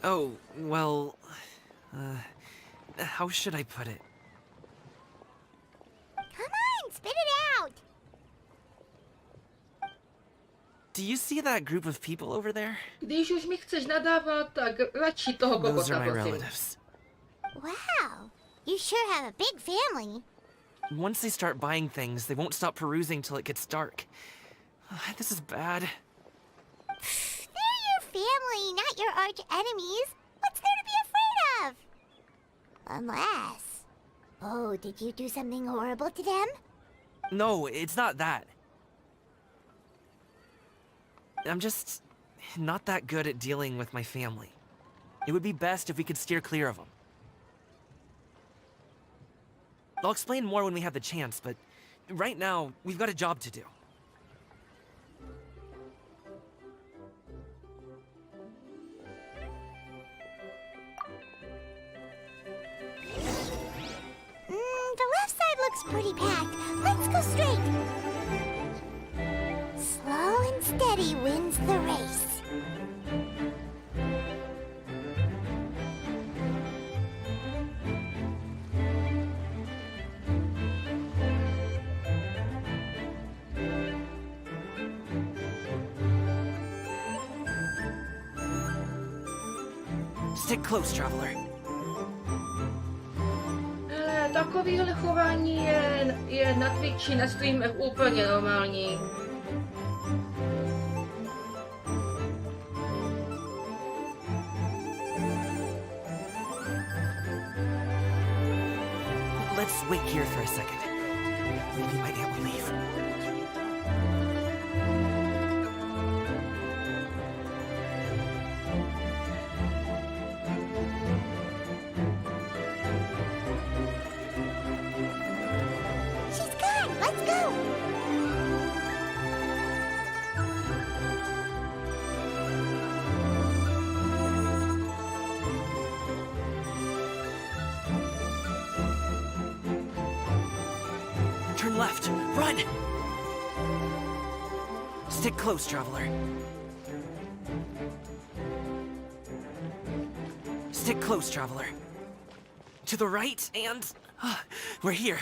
Oh, well... how should I put it? Come on, spit it out! Do you see that group of people over there? Když už mi chceš nadávat, tak radši toho Those are kokota, my prosím. relatives. Wow, you sure have a big family. Once they start buying things, they won't stop perusing till it gets dark. This is bad. They're your family, not your arch enemies. What's there to be afraid of? Unless... Oh, did you do something horrible to them? No, it's not that. I'm just not that good at dealing with my family. It would be best if we could steer clear of them. I'll explain more when we have the chance, but right now, we've got a job to do. The left side looks pretty packed. Let's go straight. Slow and steady wins the race. Stick close, traveler. Ale takovýhle chování je na Twitchi, na streamech úplně normální. Let's wait here for a second. Maybe my aunt will leave. She's gone. Let's go. Turn left. Run! Stick close, traveler. Stick close, traveler. To the right, and... we're here.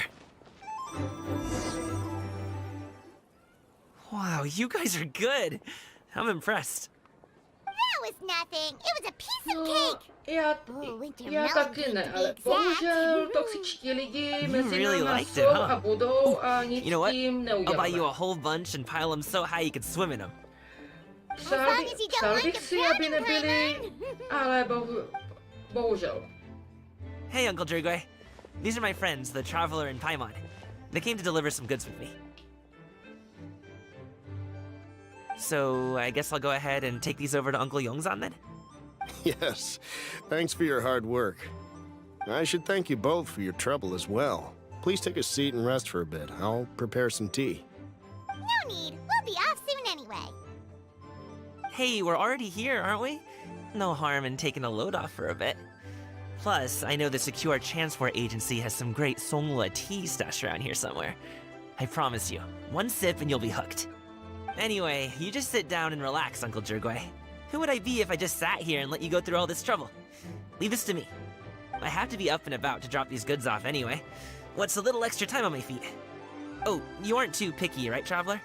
Wow, you guys are good. I'm impressed. That was nothing. It was a piece of No, cake. já, Oh, winter já melon taky cake ne, to be ale exact. bohužel toxičtí lidi mezi really náma liked jsou it, huh? a budou a nic You know what? s tím I'll buy you neuděláme. a whole bunch and pile them so high you could swim in them. As long as you don't Přál like bych the si, aby brownie nebyli, Paimon. ale bohužel. Hey, Uncle Drigway. These are my friends, the Traveler and Paimon. They came to deliver some goods with me. So, I guess I'll go ahead and take these over to Uncle Yongzan then? Yes, thanks for your hard work. I should thank you both for your trouble as well. Please take a seat and rest for a bit. I'll prepare some tea. No need. We'll be off soon anyway. Hey, we're already here, aren't we? No harm in taking a load off for a bit. Plus, I know the Secure Transport Agency has some great Songhua tea stashed around here somewhere. I promise you, one sip and you'll be hooked. Anyway, you just sit down and relax, Uncle Drigway. Who would I be if I just sat here and let you go through all this trouble? Leave this to me. I have to be up and about to drop these goods off anyway. What's a little extra time on my feet? Oh, you aren't too picky, right, Traveler?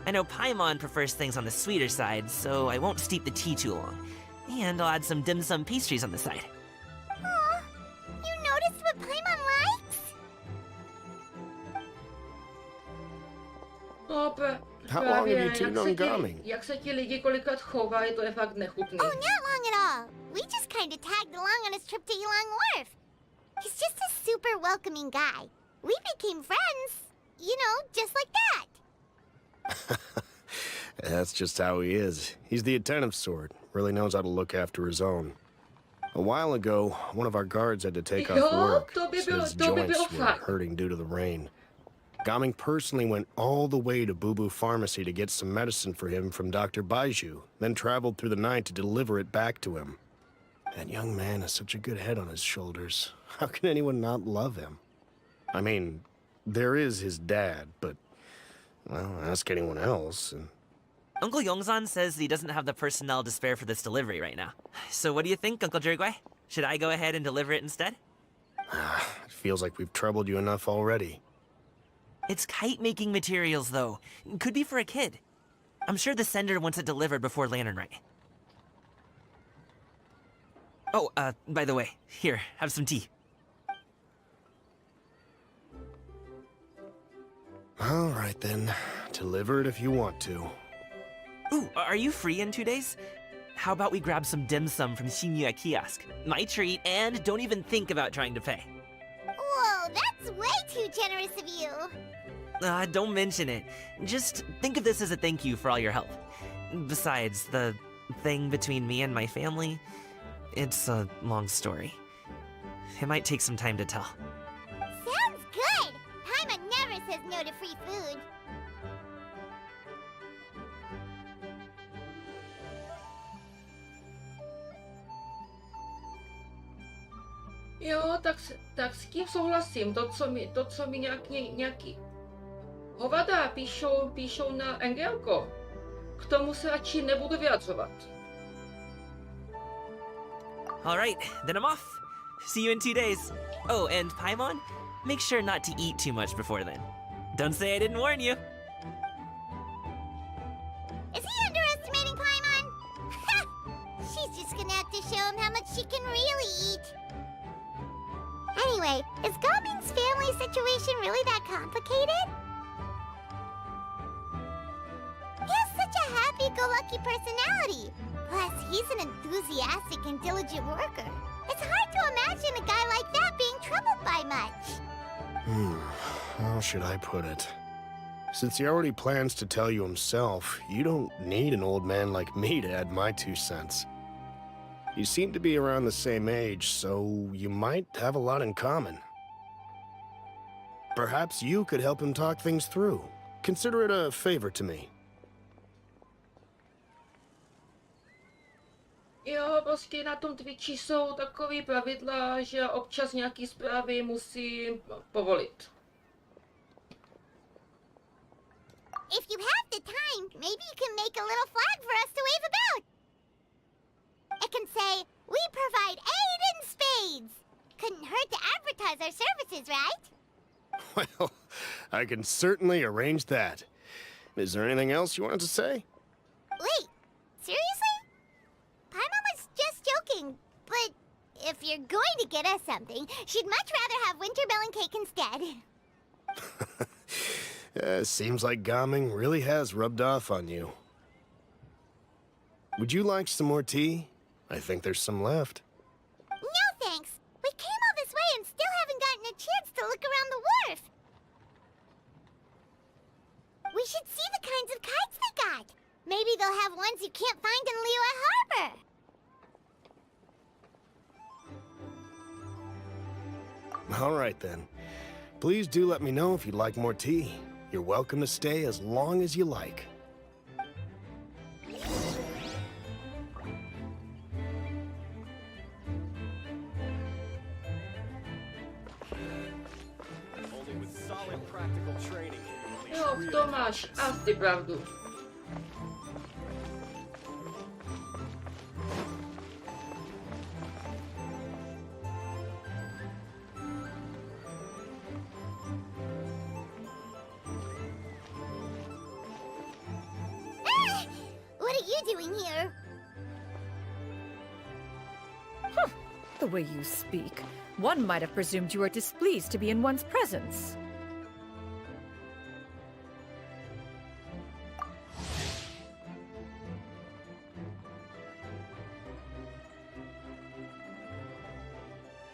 I know Paimon prefers things on the sweeter side, so I won't steep the tea too long. And I'll add some dim sum pastries on the side. Aw, you noticed what Paimon likes? No, How long have you two jak known se ti- Gami? Jak se ti lidi kolikrát chovají, to je fakt nechutný. Oh, not long at all. We just kind of tagged along on his trip to Yulong Wharf. He's just a super welcoming guy. We became friends. You know, just like that. That's just how he is. He's the attentive sort. Really knows how to look after his own. A while ago, one of our guards had to take off Jo, work to by so bylo- his to by joints bylo were fakt. hurting due to the rain. Gaming personally went all the way to Boo Boo Pharmacy to get some medicine for him from Dr. Baiju, then traveled through the night to deliver it back to him. That young man has such a good head on his shoulders. How can anyone not love him? I mean, there is his dad, but, well, ask anyone else, and Uncle Yongzan says he doesn't have the personnel to spare for this delivery right now. So what do you think, Uncle Jirgui? Should I go ahead and deliver it instead? It feels like we've troubled you enough already. It's kite-making materials, though. Could be for a kid. I'm sure the sender wants it delivered before Lantern Night. Oh, by the way, here, have some tea. All right then. Deliver it if you want to. Ooh, are you free in 2 days? How about we grab some dim sum from Shinya Kiosk? My treat, and don't even think about trying to pay. Whoa, that's way too generous of you. Don't mention it. Just think of this as a thank you for all your help. Besides, the thing between me and my family, it's a long story. It might take some time to tell. Sounds good. Paimon never says no to free food. Jo, tak s tím souhlasím. To, co mi nějaký hovada píšou na Angelko. K tomu se radši nebudu vyjadřovat. Alright, then I'm off. See you in 2 days. Oh, and Paimon, make sure not to eat too much before then. Don't say I didn't warn you. Is he underestimating Paimon? She's just gonna have to show him how much she can really eat. Anyway, is Gobing's family situation really that complicated? He has such a happy-go-lucky personality. Plus, he's an enthusiastic and diligent worker. It's hard to imagine a guy like that being troubled by much. How should I put it? Since he already plans to tell you himself, you don't need an old man like me to add my 2 cents. You seem to be around the same age, so you might have a lot in common. Perhaps you could help him talk things through. Consider it a favor to me. Jo, prostě na tom Twitchi jsou takový pravidla, že občas nějaký zprávy musím povolit. If you have the time, maybe you can make a little flag for us to wave about. It can say, "We provide aid in spades." Couldn't hurt to advertise our services, right? Well, I can certainly arrange that. Is there anything else you wanted to say? Wait, seriously? Paimon was just joking, but if you're going to get us something, she'd much rather have winter melon cake instead. Seems like Gaming really has rubbed off on you. Would you like some more tea? I think there's some left. No thanks. We came all this way and still haven't gotten a chance to look around the wharf. We should see the kinds of kites they got. Maybe they'll have ones you can't find in Liyue Harbor. All right, then. Please do let me know if you'd like more tea. You're welcome to stay as long as you like. Only with solid practical training can you Jo, unleash v tom máš asi pravdu. Ah! What are you doing here? The way you speak, one might have presumed you were displeased to be in one's presence.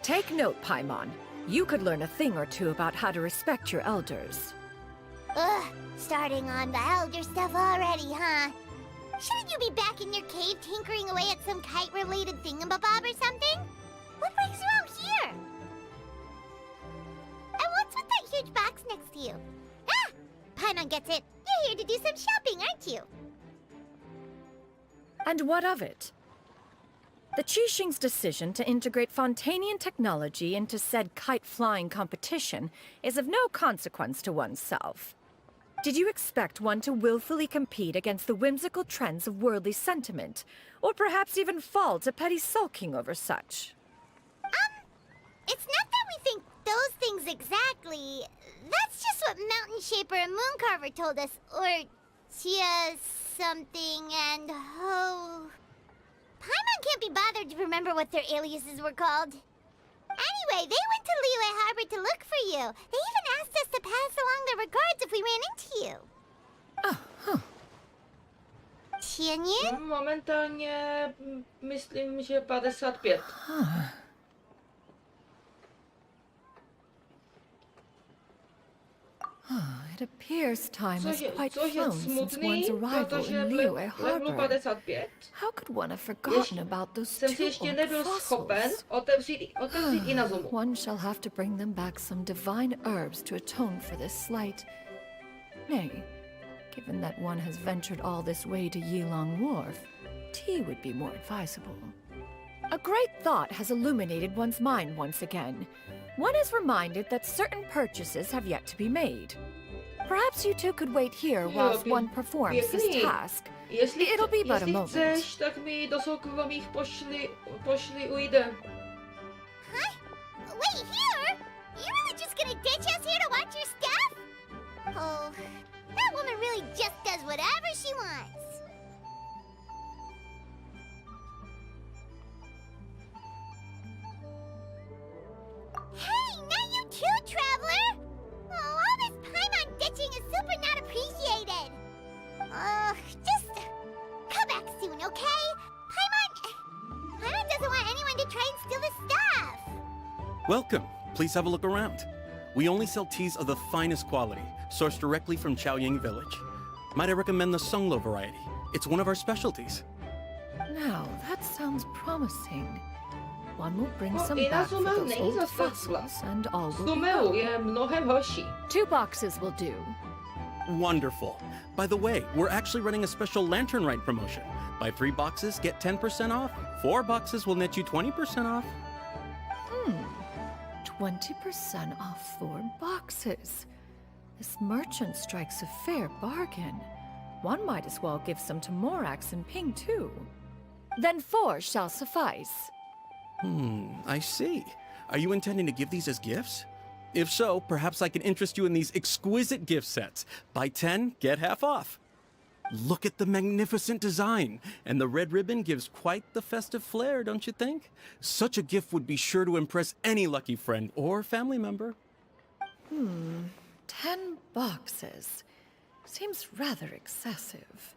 Take note, Paimon. You could learn a thing or two about how to respect your elders. Ugh, starting on the elder stuff already, huh? Shouldn't you be back in your cave tinkering away at some kite-related thingamabob or something? What brings you out here? And what's with that huge box next to you? Ah! Paimon gets it. You're here to do some shopping, aren't you? And what of it? The Qixing's decision to integrate Fontanian technology into said kite-flying competition is of no consequence to oneself. Did you expect one to willfully compete against the whimsical trends of worldly sentiment? Or perhaps even fall to petty sulking over such? It's not that we think those things exactly. That's just what Mountain Shaper and Moon Carver told us. Or Chia something and Ho. Paimon can't be bothered to remember what their aliases were called. Anyway, they went to Liyue Harbor to look for you. They even asked us to pass along their regards if we ran into you. Tianyin? Momentálně myslím, že 55. It appears time has quite Což je flown since smutný, one's arrival protože in v Liyue levelu Harbor. 55 How could one have forgotten about those jsem si two ještě old nebyl schopen fossils? otevřít Inazumu. One shall have to bring them back some divine herbs to atone for this slight. Nay, given that one has ventured all this way to Yilong Wharf, tea would be more advisable. A great thought has illuminated one's mind once again. One is reminded that certain purchases have yet to be made. Perhaps you two could wait here whilst one performs this pěkný. task. It'll be but a moment. Chceš, tak mi do soukromých pošli ujde. Huh? Wait, here? You really just gonna ditch us here to watch your stuff? Oh, that woman really just does whatever she wants. Hey, not you too, Traveler! Oh, all this Paimon ditching is super not appreciated. Just come back soon, okay? Paimon doesn't want anyone to try and steal his stuff. Welcome. Please have a look around. We only sell teas of the finest quality, sourced directly from Chaoying Village. Might I recommend the Sunglo variety? It's one of our specialties. Now, that sounds promising. One will bring some I back for Inazuma those není old zas tak fossils, zlá. and all will be Sumeu well. je mnohem horší. 2 boxes will do. Wonderful. By the way, we're actually running a special Lantern Rite promotion. Buy 3 boxes, get 10% off. 4 boxes will net you 20% off. 20% off 4 boxes. This merchant strikes a fair bargain. One might as well give some to Morax and Ping too. Then 4 shall suffice. I see. Are you intending to give these as gifts? If so, perhaps I can interest you in these exquisite gift sets. Buy 10, get half off. Look at the magnificent design, and the red ribbon gives quite the festive flair, don't you think? Such a gift would be sure to impress any lucky friend or family member. 10 boxes. Seems rather excessive.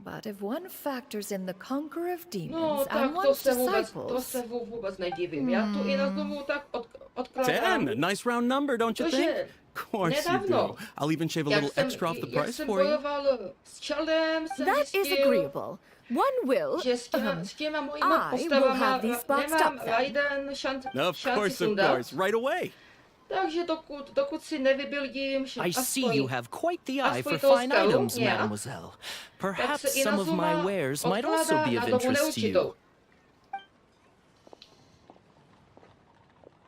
But if one factors in the conqueror of No, demons tak and to one's se disciples... vůbec nedivím. Já tu Inazumu tak odkládám. 10, nice round number, don't you think? Cože, Of course you nedávno. do. I'll even shave a little extra off the jak price jsem for you. bojoval s Čaldem, jsem That is zjistil, agreeable. One will... že s těma mojimi I will postavama have these boxed nemám up then. Raiden Of šanci course, sundat. right away. Takže dokud si nevybildím I see you have quite the eye for aspoň fine tou skalou, items, yeah. mademoiselle. tak Perhaps se some of my Inazuma wares might also odkládá be na of dobu interest to you. neurčitou.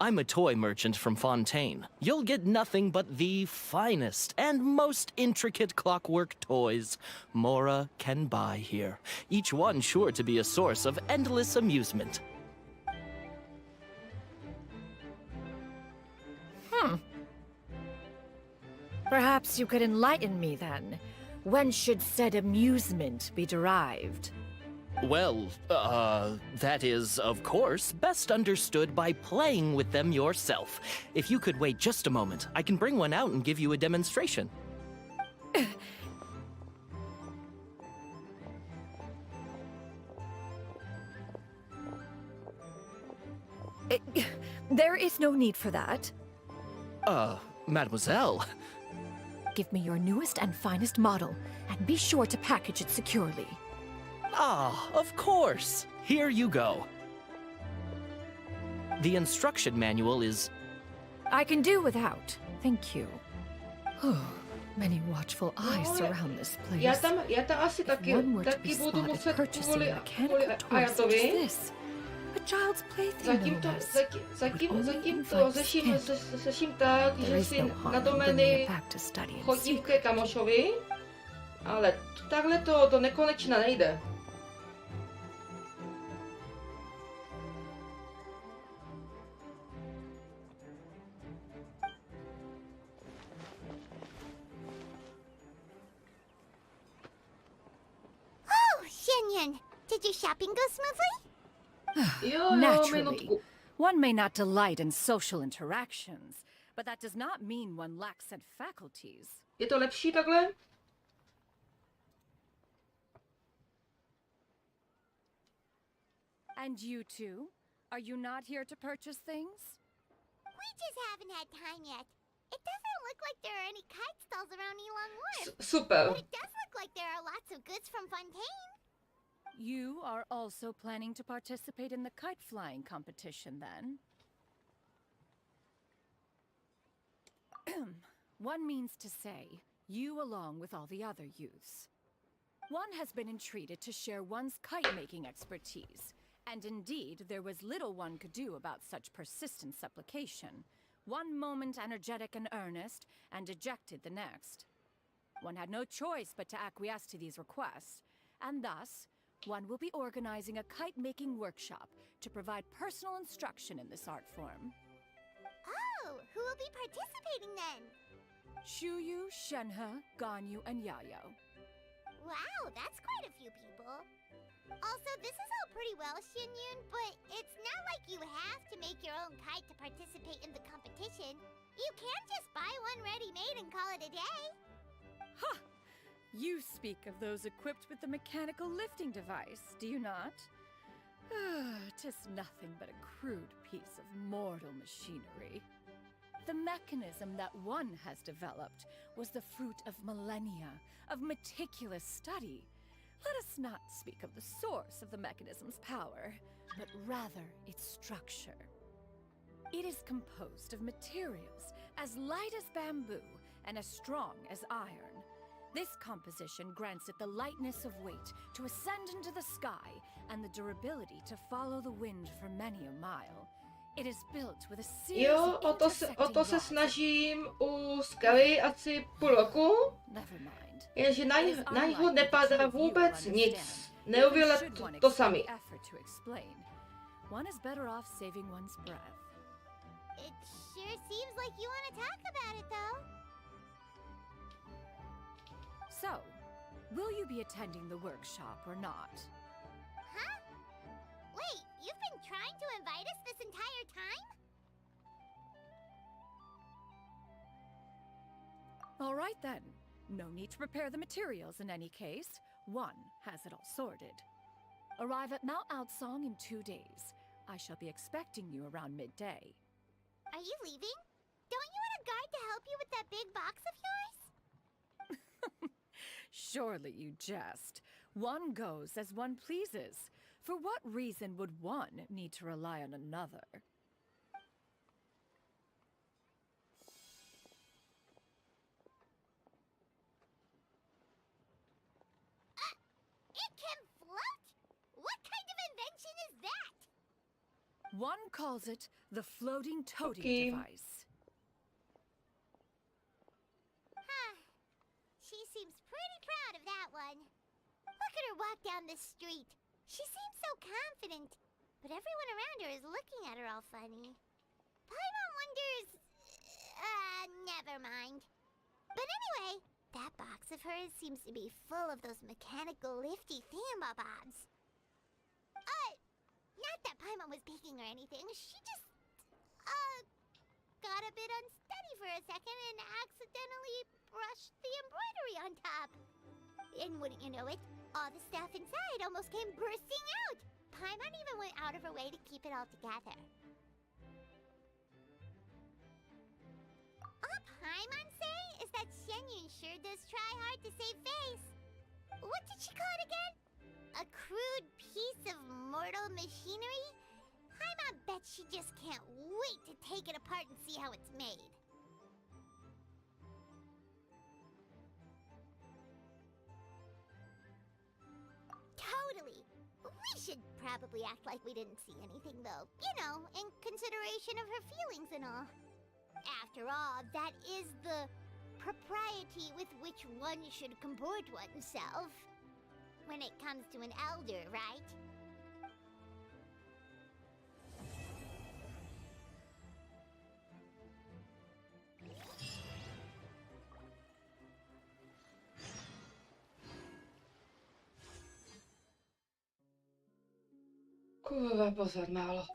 I'm a toy merchant from Fontaine. You'll get nothing but the finest and most intricate clockwork toys Mora can buy here. Each one sure to be a source of endless amusement. Perhaps you could enlighten me then. When should said amusement be derived? Well, that is, of course, best understood by playing with them yourself. If you could wait just a moment, I can bring one out and give you a demonstration. There is no need for that. Mademoiselle. Give me your newest and finest model, and be sure to package it securely. Ah, of course. Here you go. The instruction manual is... I can do without. Thank you. Many watchful eyes surround this place. Já tam asi If one were to be taky budu spotted muset purchasing kvůli mechanical toys such as Ayatovi. this, A child's plaything, no less. Zatím to řeším tak, There že is si no na harm in bringing domény it back to study in chodím ke secret. kamošovi, ale takhle to do nekonečna nejde. Oh, Xianyun, did your shopping go smoothly? Jo, Naturally, minutku. one may not delight in social interactions, but that does not mean one lacks said faculties. Je to lepší takhle? And you two? Are you not here to purchase things? We just haven't had time yet. It doesn't look like there are any kite stalls around Elong Wharf, Super. but it does look like there are lots of goods from Fontaine. You are also planning to participate in the kite flying competition, then? One means to say, you along with all the other youths. One has been entreated to share one's kite-making expertise, and indeed, there was little one could do about such persistent supplication. One moment energetic and earnest, and dejected the next. One had no choice but to acquiesce to these requests, and thus, one will be organizing a kite-making workshop to provide personal instruction in this art form. Oh, who will be participating then? Shuyu, Shenhe, Ganyu, and Yayo. Wow, that's quite a few people. Also, this is all pretty well, Xianyun, but it's not like you have to make your own kite to participate in the competition. You can't just buy one ready-made and call it a day. Ha! You speak of those equipped with the mechanical lifting device, do you not? 'Tis nothing but a crude piece of mortal machinery. The mechanism that one has developed was the fruit of millennia of meticulous study. Let us not speak of the source of the mechanism's power, but rather its structure. It is composed of materials as light as bamboo and as strong as iron. This composition grants it the lightness of weight to ascend into the sky and the durability to follow the wind for many a mile. It is built with a series Jo, of o to se intersecting snažím u Scully asi půl roku, Never mind. jenže na něho nepadá vůbec nic. Neuvěděla to sami. One is better off saving one's breath. It sure seems like you want to talk about it, though. So, will you be attending the workshop or not? Huh? Wait, you've been trying to invite us this entire time? All right then. No need to prepare the materials in any case. One has it all sorted. Arrive at Mount Outsong in 2 days. I shall be expecting you around midday. Are you leaving? Don't you want a guard to help you with that big box of yours? Surely you jest. One goes as one pleases. For what reason would one need to rely on another? It can float? What kind of invention is that? One calls it the floating toting Okay. device. Huh. She seems pretty proud of that one. Look at her walk down the street. She seems so confident, but everyone around her is looking at her all funny. Paimon wonders... never mind. But anyway, that box of hers seems to be full of those mechanical lifty thingamabobs. Not that Paimon was peeking or anything. She just, got a bit unsteady for a second and accidentally brushed the embroidery on top. And wouldn't you know it, all the stuff inside almost came bursting out. Paimon even went out of her way to keep it all together. All Paimon say is that Xianyun sure does try hard to save face. What did she call it again? A crude piece of mortal machinery? Paimon bets she just can't wait to take it apart and see how it's made. Totally. We should probably act like we didn't see anything, though. You know, in consideration of her feelings and all. After all, that is the propriety with which one should comport oneself. When it comes to an elder, right? Kurwa, pozor, málo.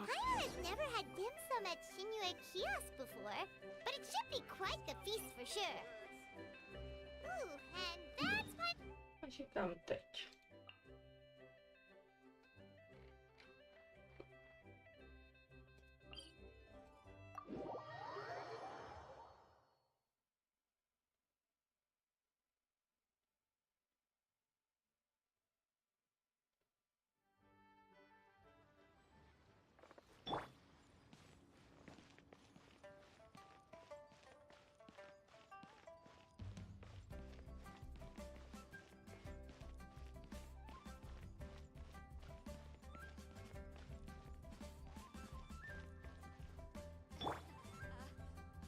Paimon has never had dim sum at Shinue Kiosk before, but it should be quite the feast for sure. Ooh, and that's my... Až je tam teď.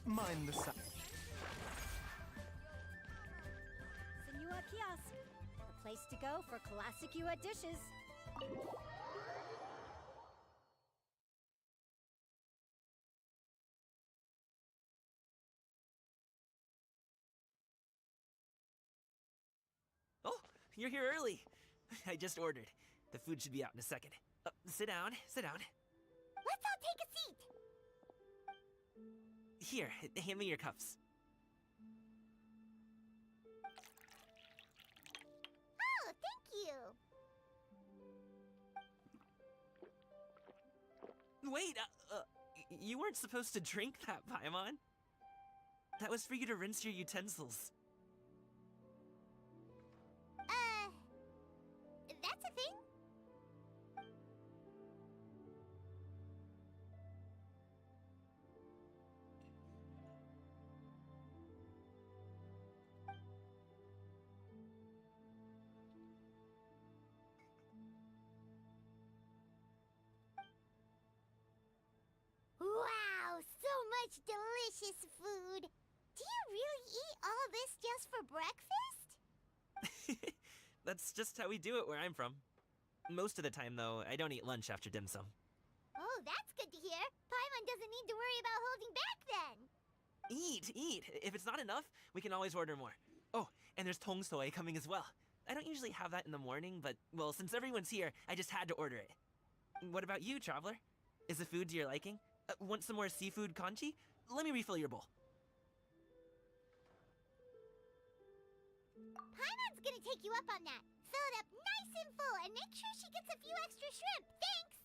Mind the sound. Senua Kiosk, the place to go for classic Yua dishes. Oh, you're here early. I just ordered. The food should be out in a second. Sit down, sit down. Let's all take a seat! Here, hand me your cups. Oh, thank you! Wait, you weren't supposed to drink that, Paimon. That was for you to rinse your utensils. That's a thing? Wow, so much delicious food! Do you really eat all this just for breakfast? That's just how we do it where I'm from. Most of the time, though, I don't eat lunch after dim sum. Oh, that's good to hear. Paimon doesn't need to worry about holding back then. Eat, eat. If it's not enough, we can always order more. Oh, and there's tong soy coming as well. I don't usually have that in the morning, but, well, since everyone's here, I just had to order it. What about you, Traveler? Is the food to your liking? Want some more seafood kanchi? Let me refill your bowl. Paimon's gonna take you up on that. Fill it up nice and full and make sure she gets a few extra shrimp. Thanks!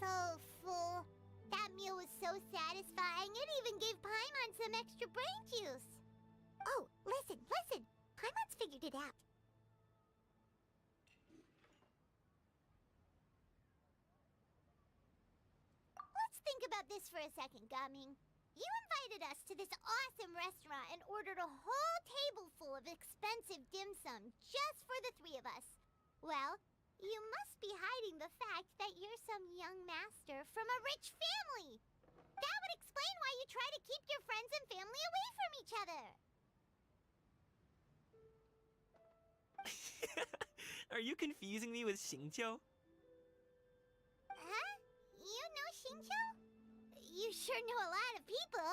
So full. That meal was so satisfying, it even gave Paimon some extra brain juice. Oh, listen, listen. Paimon's figured it out. Let's think about this for a second, Gumming. You invited us to this awesome restaurant and ordered a whole table full of expensive dim sum just for the three of us. Well, You must be hiding the fact that you're some young master from a rich family. That would explain why you try to keep your friends and family away from each other. Are you confusing me with Xingqiu? Huh? You know Xingqiu? You sure know a lot of people.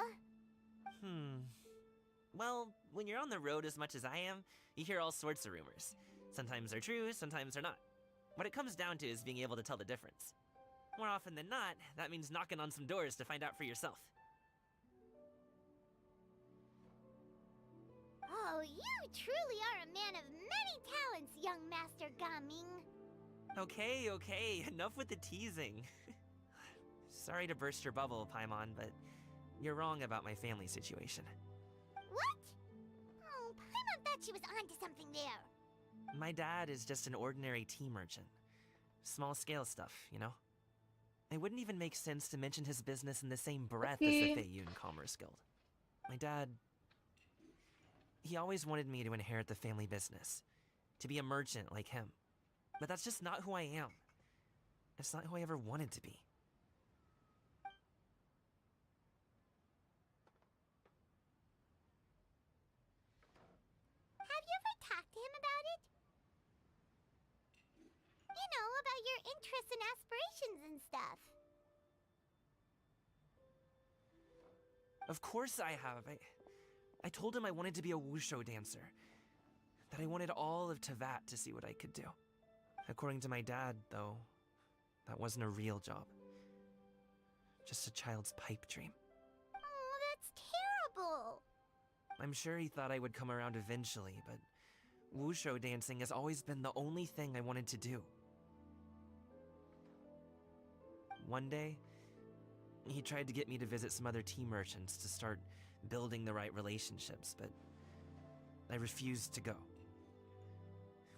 Well, when you're on the road as much as I am, you hear all sorts of rumors. Sometimes they're true, sometimes they're not. What it comes down to is being able to tell the difference. More often than not, that means knocking on some doors to find out for yourself. Oh, you truly are a man of many talents, young Master Gaming. Okay, enough with the teasing. Sorry to burst your bubble, Paimon, but you're wrong about my family situation. What? Oh, Paimon thought she was onto something there. My dad is just an ordinary tea merchant. Small scale stuff, you know? It wouldn't even make sense to mention his business in the same breath as the Feiyun Commerce Guild. My dad... he always wanted me to inherit the family business. To be a merchant like him. But that's just not who I am. It's not who I ever wanted to be. Have you ever talked to him about it? You know, about your interests and aspirations and stuff. Of course I have. I told him I wanted to be a wushu dancer. That I wanted all of Teyvat to see what I could do. According to my dad, though, that wasn't a real job. Just a child's pipe dream. Oh, that's terrible. I'm sure he thought I would come around eventually, but wushu dancing has always been the only thing I wanted to do. One day, he tried to get me to visit some other tea merchants to start building the right relationships, but I refused to go.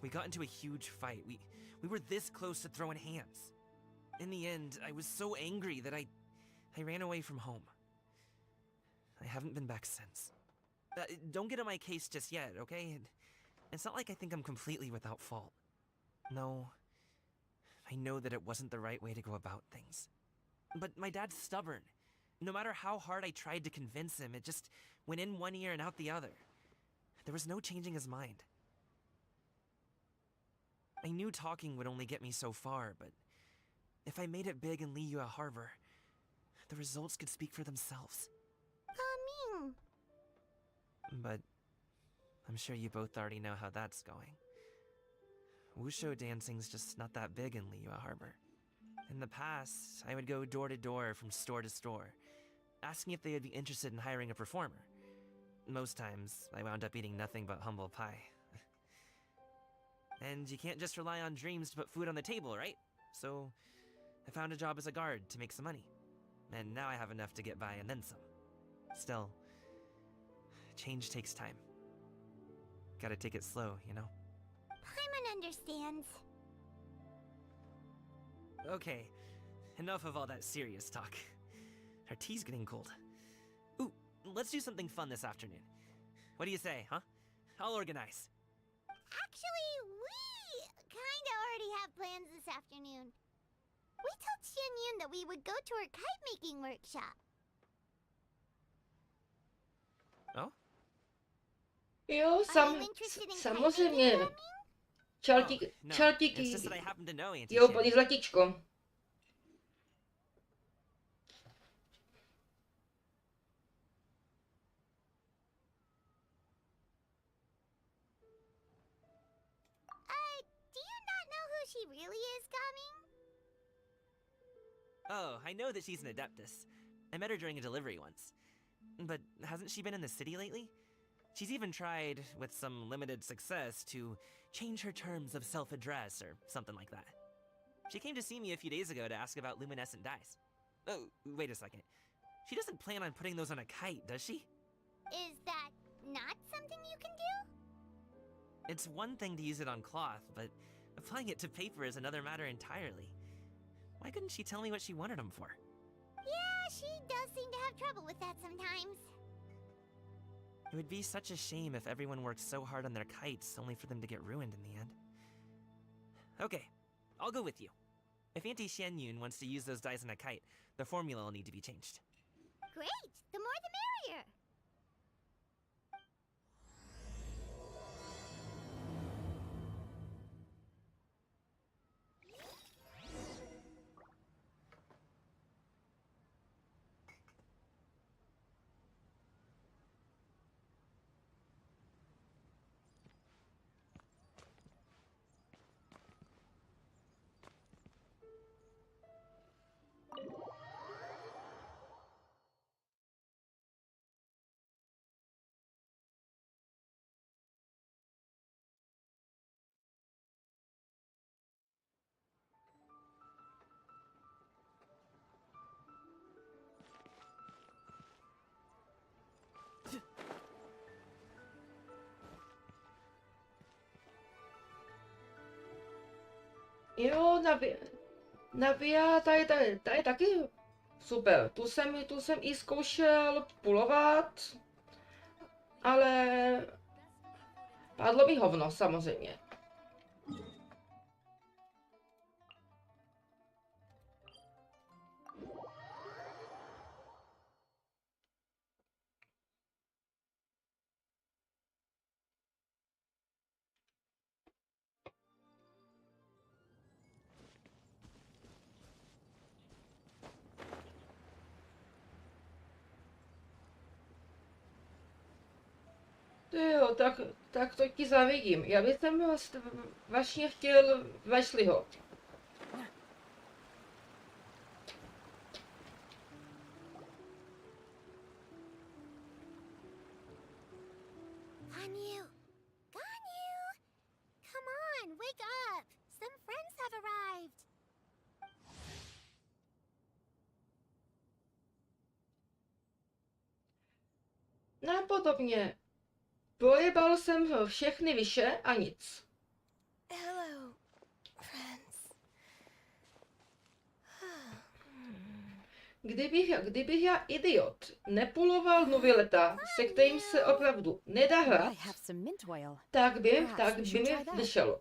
We got into a huge fight. We were this close to throwing hands. In the end, I was so angry that I ran away from home. I haven't been back since. Don't get on my case just yet, okay? It's not like I think I'm completely without fault. No, I know that it wasn't the right way to go about things. But my dad's stubborn. No matter how hard I tried to convince him, it just went in one ear and out the other. There was no changing his mind. I knew talking would only get me so far, but if I made it big in Liyue Harbor, the results could speak for themselves. Gaming. But I'm sure you both already know how that's going. Wushu dancing's just not that big in Liyue Harbor. In the past, I would go door to door from store to store, asking if they would be interested in hiring a performer. Most times, I wound up eating nothing but humble pie. And you can't just rely on dreams to put food on the table, right? So, I found a job as a guard to make some money. And now I have enough to get by and then some. Still, change takes time. Gotta take it slow, you know? Paimon understands. Okay, enough of all that serious talk. Our tea's getting cold. Ooh, let's do something fun this afternoon. What do you say, huh? I'll organize. Actually, we kinda already have plans this afternoon. We told Xianyun that we would go to her kite-making workshop. Oh? Jo, Are you interested in samozřejmě. kite-making, Čaltík, No, čaltíky. it's just that I happen to know Auntie Jo, Shan. paní Zlatičko. Do you not know who she really is, Gaming? Oh, I know that she's an adeptus. I met her during a delivery once. But hasn't she been in the city lately? She's even tried, with some limited success, to change her terms of self-address or something like that. She came to see me a few days ago to ask about luminescent dyes. Oh, wait a second. She doesn't plan on putting those on a kite, does she? Is that not something you can do? It's one thing to use it on cloth, but applying it to paper is another matter entirely. Why couldn't she tell me what she wanted them for? Yeah, she does seem to have trouble with that sometimes. It would be such a shame if everyone worked so hard on their kites only for them to get ruined in the end. Okay, I'll go with you. If Auntie Xian Yun wants to use those dice on a kite, the formula will need to be changed. Great! The more the merrier! Jo, nabíjá tady taky super. Tu jsem i zkoušel pulovat, ale padlo mi hovno samozřejmě. Ty jo, tak to ti zavidím. Já bych tam vlastně chtěl Wesleyho. Ganyu! Ganyu! Come on, wake up! Some friends have arrived! Napodobně. Projebal jsem všechny vyše a nic. Hello, friends. Kdybych já idiot nepuloval novileta, se kterým se opravdu nedá I hrát, have some mint oil. tak by Perhaps we should mi try that. vyšelo.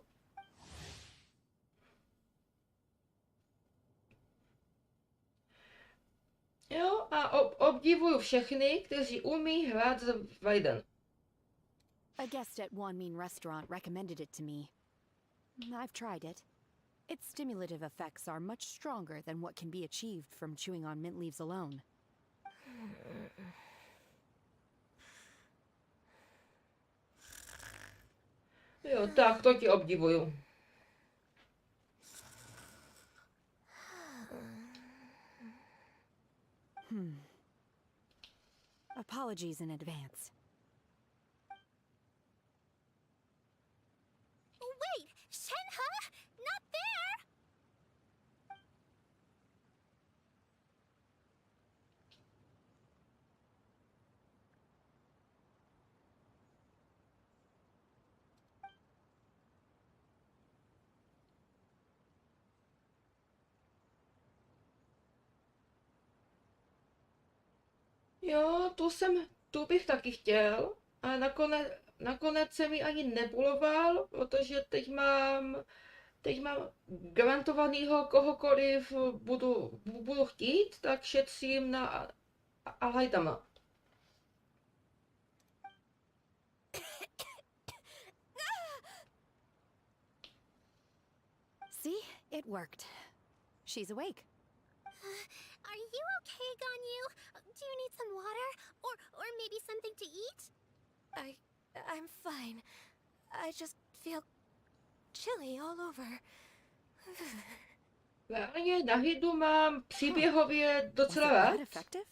Jo, a obdivuju všechny, kteří umí hrát z Vaiden. A guest at One Mean Restaurant recommended it to me. I've tried it. Its stimulative effects are much stronger than what can be achieved from chewing on mint leaves alone. Jo, tak to ti obdivuju. Apologies in advance. Wait! Shenhe? Not there! Jo, tu bych taky chtěl, a nakonec jsem ji ani nepuloval, protože teď mám garantovanýho kohokoliv budu chtít, tak šetřím na Alhajdama. See? It worked. She's awake. Are you okay, Ganyu? Do you need some water? Or maybe something to eat? I'm fine. I just feel chilly all over. Reálně na Hidu mám příběhově Was it docela that rád, effective?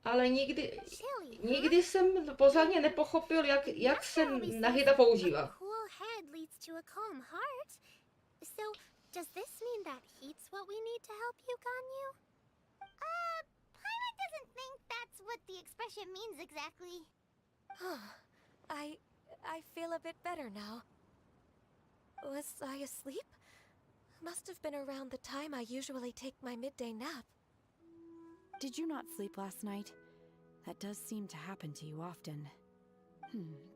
ale Chilly, nikdy jsem pořádně nepochopil, jak se na Hida používá. A cool head leads to a calm heart. So, does this mean that heat's what we need to help you, Ganyu? Paimon doesn't think that's what the expression means exactly. I feel a bit better now. Was I asleep? Must have been around the time I usually take my midday nap. Did you not sleep last night? That does seem to happen to you often.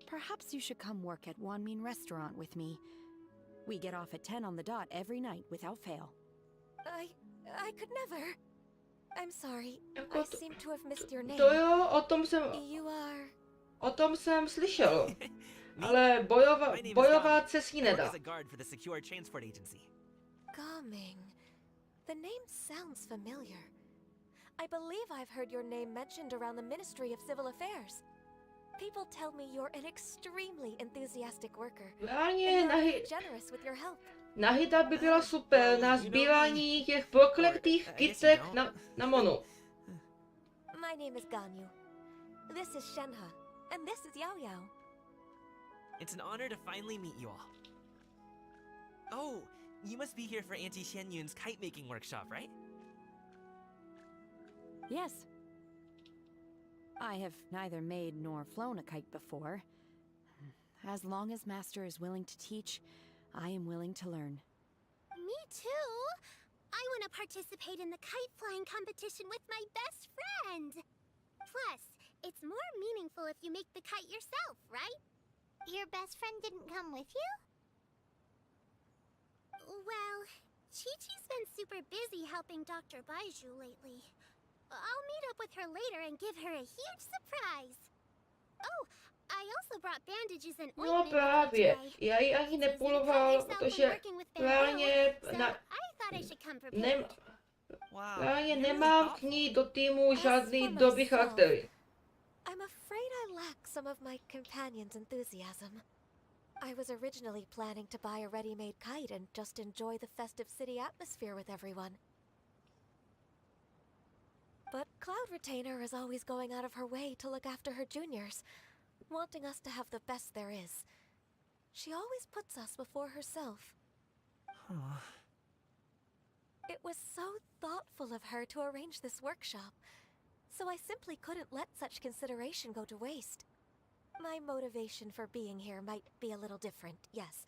Perhaps you should come work at Wanmin Restaurant with me. We get off at 10 on the dot every night without fail. I could never. I'm sorry. Jako I seem to have missed your name. To jo, You are... o tom jsem slyšel, Me? ale My name is bojovat Gami. se s ní I work nedá. as a guard for the Secure Transport Agency. Gaming. The name sounds familiar. I believe I've heard your name mentioned around the Ministry of Civil Affairs. People tell me you're an extremely enthusiastic worker. Reálně And you're generous with your help. nahyda by byla super na sbírání těch prokletých kytek na Monu. My name is Ganyu. This is Shenhe. And this is Yao Yao. It's an honor to finally meet you all. Oh, you must be here for Auntie Xianyun's kite-making workshop, right? Yes. I have neither made nor flown a kite before. As long as Master is willing to teach, I am willing to learn. Me too. I want to participate in the kite flying competition with my best friend. Plus, it's more meaningful if you make the kite yourself, right? Your best friend didn't come with you? Well, Chi-Chi's been super busy helping Dr. Baiju lately. I'll meet up with her later and give her a huge surprise. Oh, I also brought bandages and No ointment with me právě, today. já ji ani Since you nepoloval, yourself when protože working with bamboo, reálně, so I thought I should come nem, prepared. Wow. reálně you're really nemám thoughtful. k ní do týmu As žádný for dobrý myself, charaktery. I'm afraid I lack some of my companion's enthusiasm. I was originally planning to buy a ready-made kite and just enjoy the festive city atmosphere with everyone. But Cloud Retainer is always going out of her way to look after her juniors, wanting us to have the best there is. She always puts us before herself. Aw. It was so thoughtful of her to arrange this workshop, so I simply couldn't let such consideration go to waste. My motivation for being here might be a little different, yes,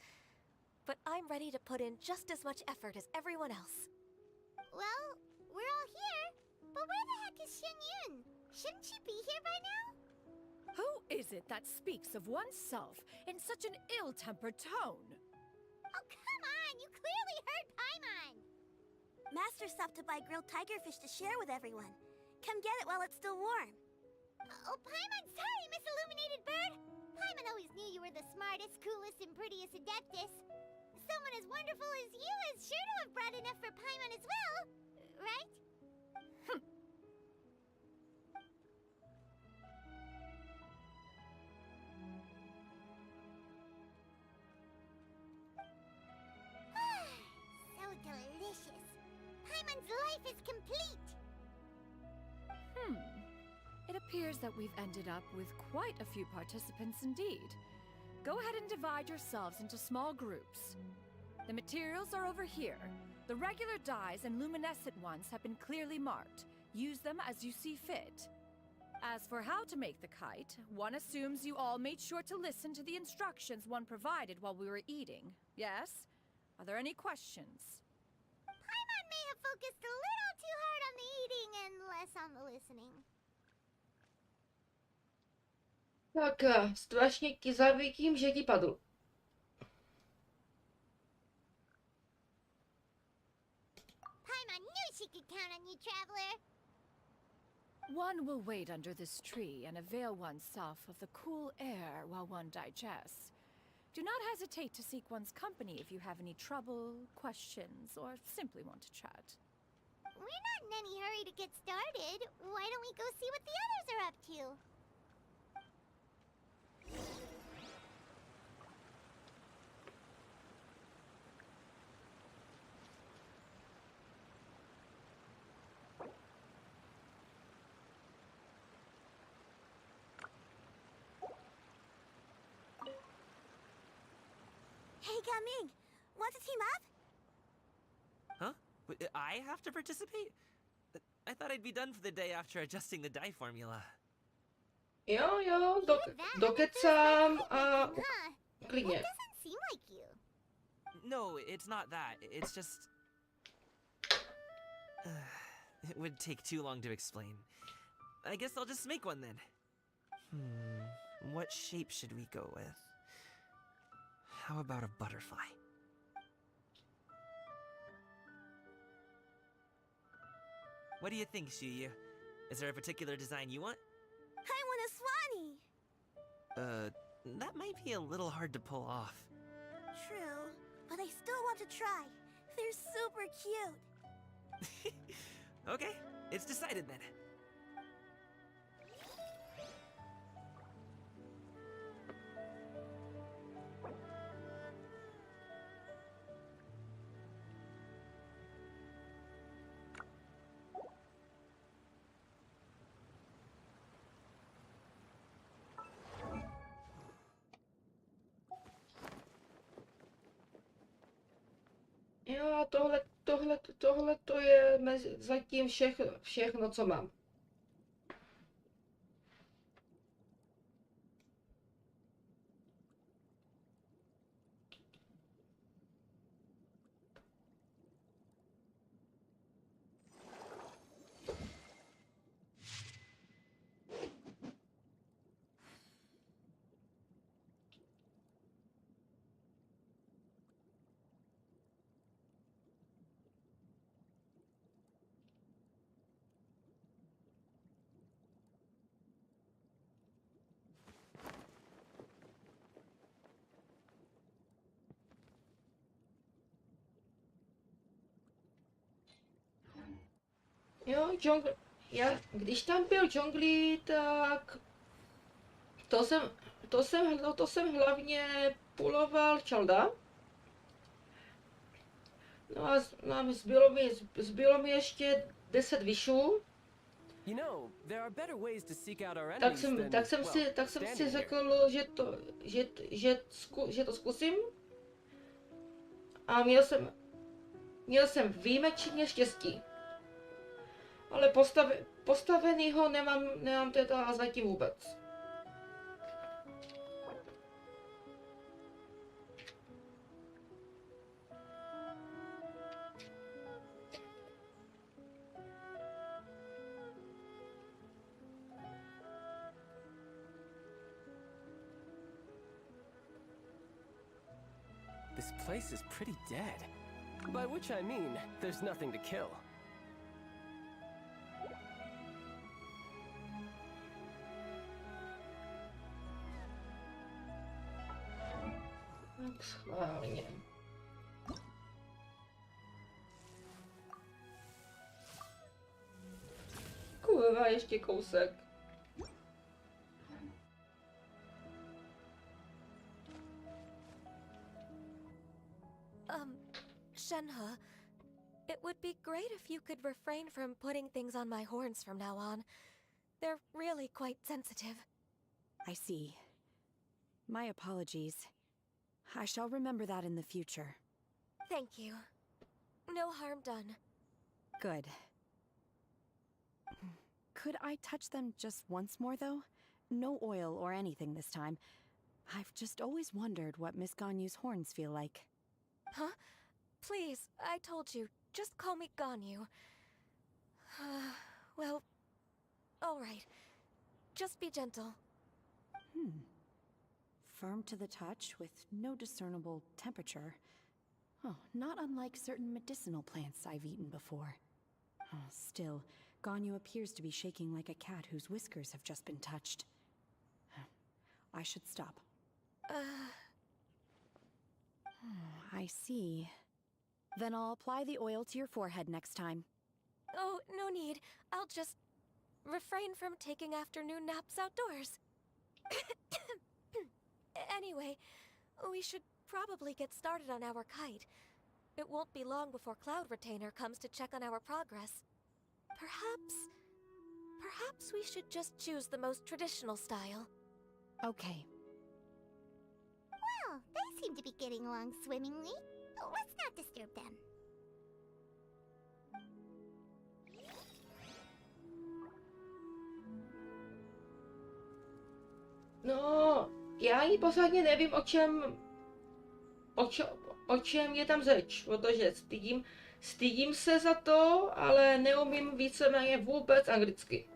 but I'm ready to put in just as much effort as everyone else. Well, we're all here, but where the heck is Xianyun? Shouldn't she be here by now? Who is it that speaks of oneself in such an ill-tempered tone? Oh, come on! You clearly heard Paimon! Master stopped to buy grilled tigerfish to share with everyone. Come get it while it's still warm. Oh, Paimon, sorry, Miss Illuminated Bird! Paimon always knew you were the smartest, coolest, and prettiest Adeptus. Someone as wonderful as you is sure to have brought enough for Paimon as well, right? So delicious. Paimon's life is complete. It appears that we've ended up with quite a few participants indeed. Go ahead and divide yourselves into small groups. The materials are over here. The regular dyes and luminescent ones have been clearly marked. Use them as you see fit. As for how to make the kite, one assumes you all made sure to listen to the instructions one provided while we were eating. Yes? Are there any questions? Paimon may have focused a little too hard on the eating and less on the listening. Tak, strašně ti zavítím, že ti padl. Paimon knew she could count on you, traveler. One will wait under this tree and avail oneself of the cool air while one digests. Do not hesitate to seek one's company if you have any trouble, questions, or simply want to chat. We're not in any hurry to get started. Why don't we go see what the others are up to? Hey, Gaming! Want to team up? Huh? I have to participate? I thought I'd be done for the day after adjusting the dye formula. Jo, You're that dokecám unenthused by a kite-making, huh? klidně. That doesn't seem like you. No, it's not that. It's just... it would take too long to explain. I guess I'll just make one then. What shape should we go with? How about a butterfly? What do you think, Shuyu? Is there a particular design you want? I want a Swanee! That might be a little hard to pull off. True, but I still want to try. They're super cute. Okay, it's decided then. Jo, a tohle to je zatím všechno, co mám. Jo, když tam byl džunglí, tak to jsem hlavně puloval čalda. No a zbylo mi ještě 10 vyšů. You know, there are better ways to seek out our Tak enemies jsem si standing here. řekl, že to zkusím. A měl jsem výjimečně štěstí. Ale postavenýho nemám teda zatím vůbec. This place is pretty dead. By which I mean, there's nothing to kill. Tak schválně. Kurva, ještě kousek. Shenhe, it would be great if you could refrain from putting things on my horns from now on. They're really quite sensitive. I see. My apologies. I shall remember that in the future. Thank you. No harm done. Good. Could I touch them just once more, though? No oil or anything this time. I've just always wondered what Miss Ganyu's horns feel like. Huh? Please, I told you, just call me Ganyu. Well, alright. Just be gentle. Firm to the touch, with no discernible temperature. Oh, not unlike certain medicinal plants I've eaten before. Oh, still, Ganyu appears to be shaking like a cat whose whiskers have just been touched. I should stop. I see. Then I'll apply the oil to your forehead next time. Oh, no need. I'll just refrain from taking afternoon naps outdoors. Anyway, we should probably get started on our kite. It won't be long before Cloud Retainer comes to check on our progress. Perhaps we should just choose the most traditional style. Okay. Well, they seem to be getting along swimmingly. Let's not disturb them. No, já ani pořádně nevím, o čem je tam řeč, protože stydím se za to, ale neumím víceméně vůbec anglicky.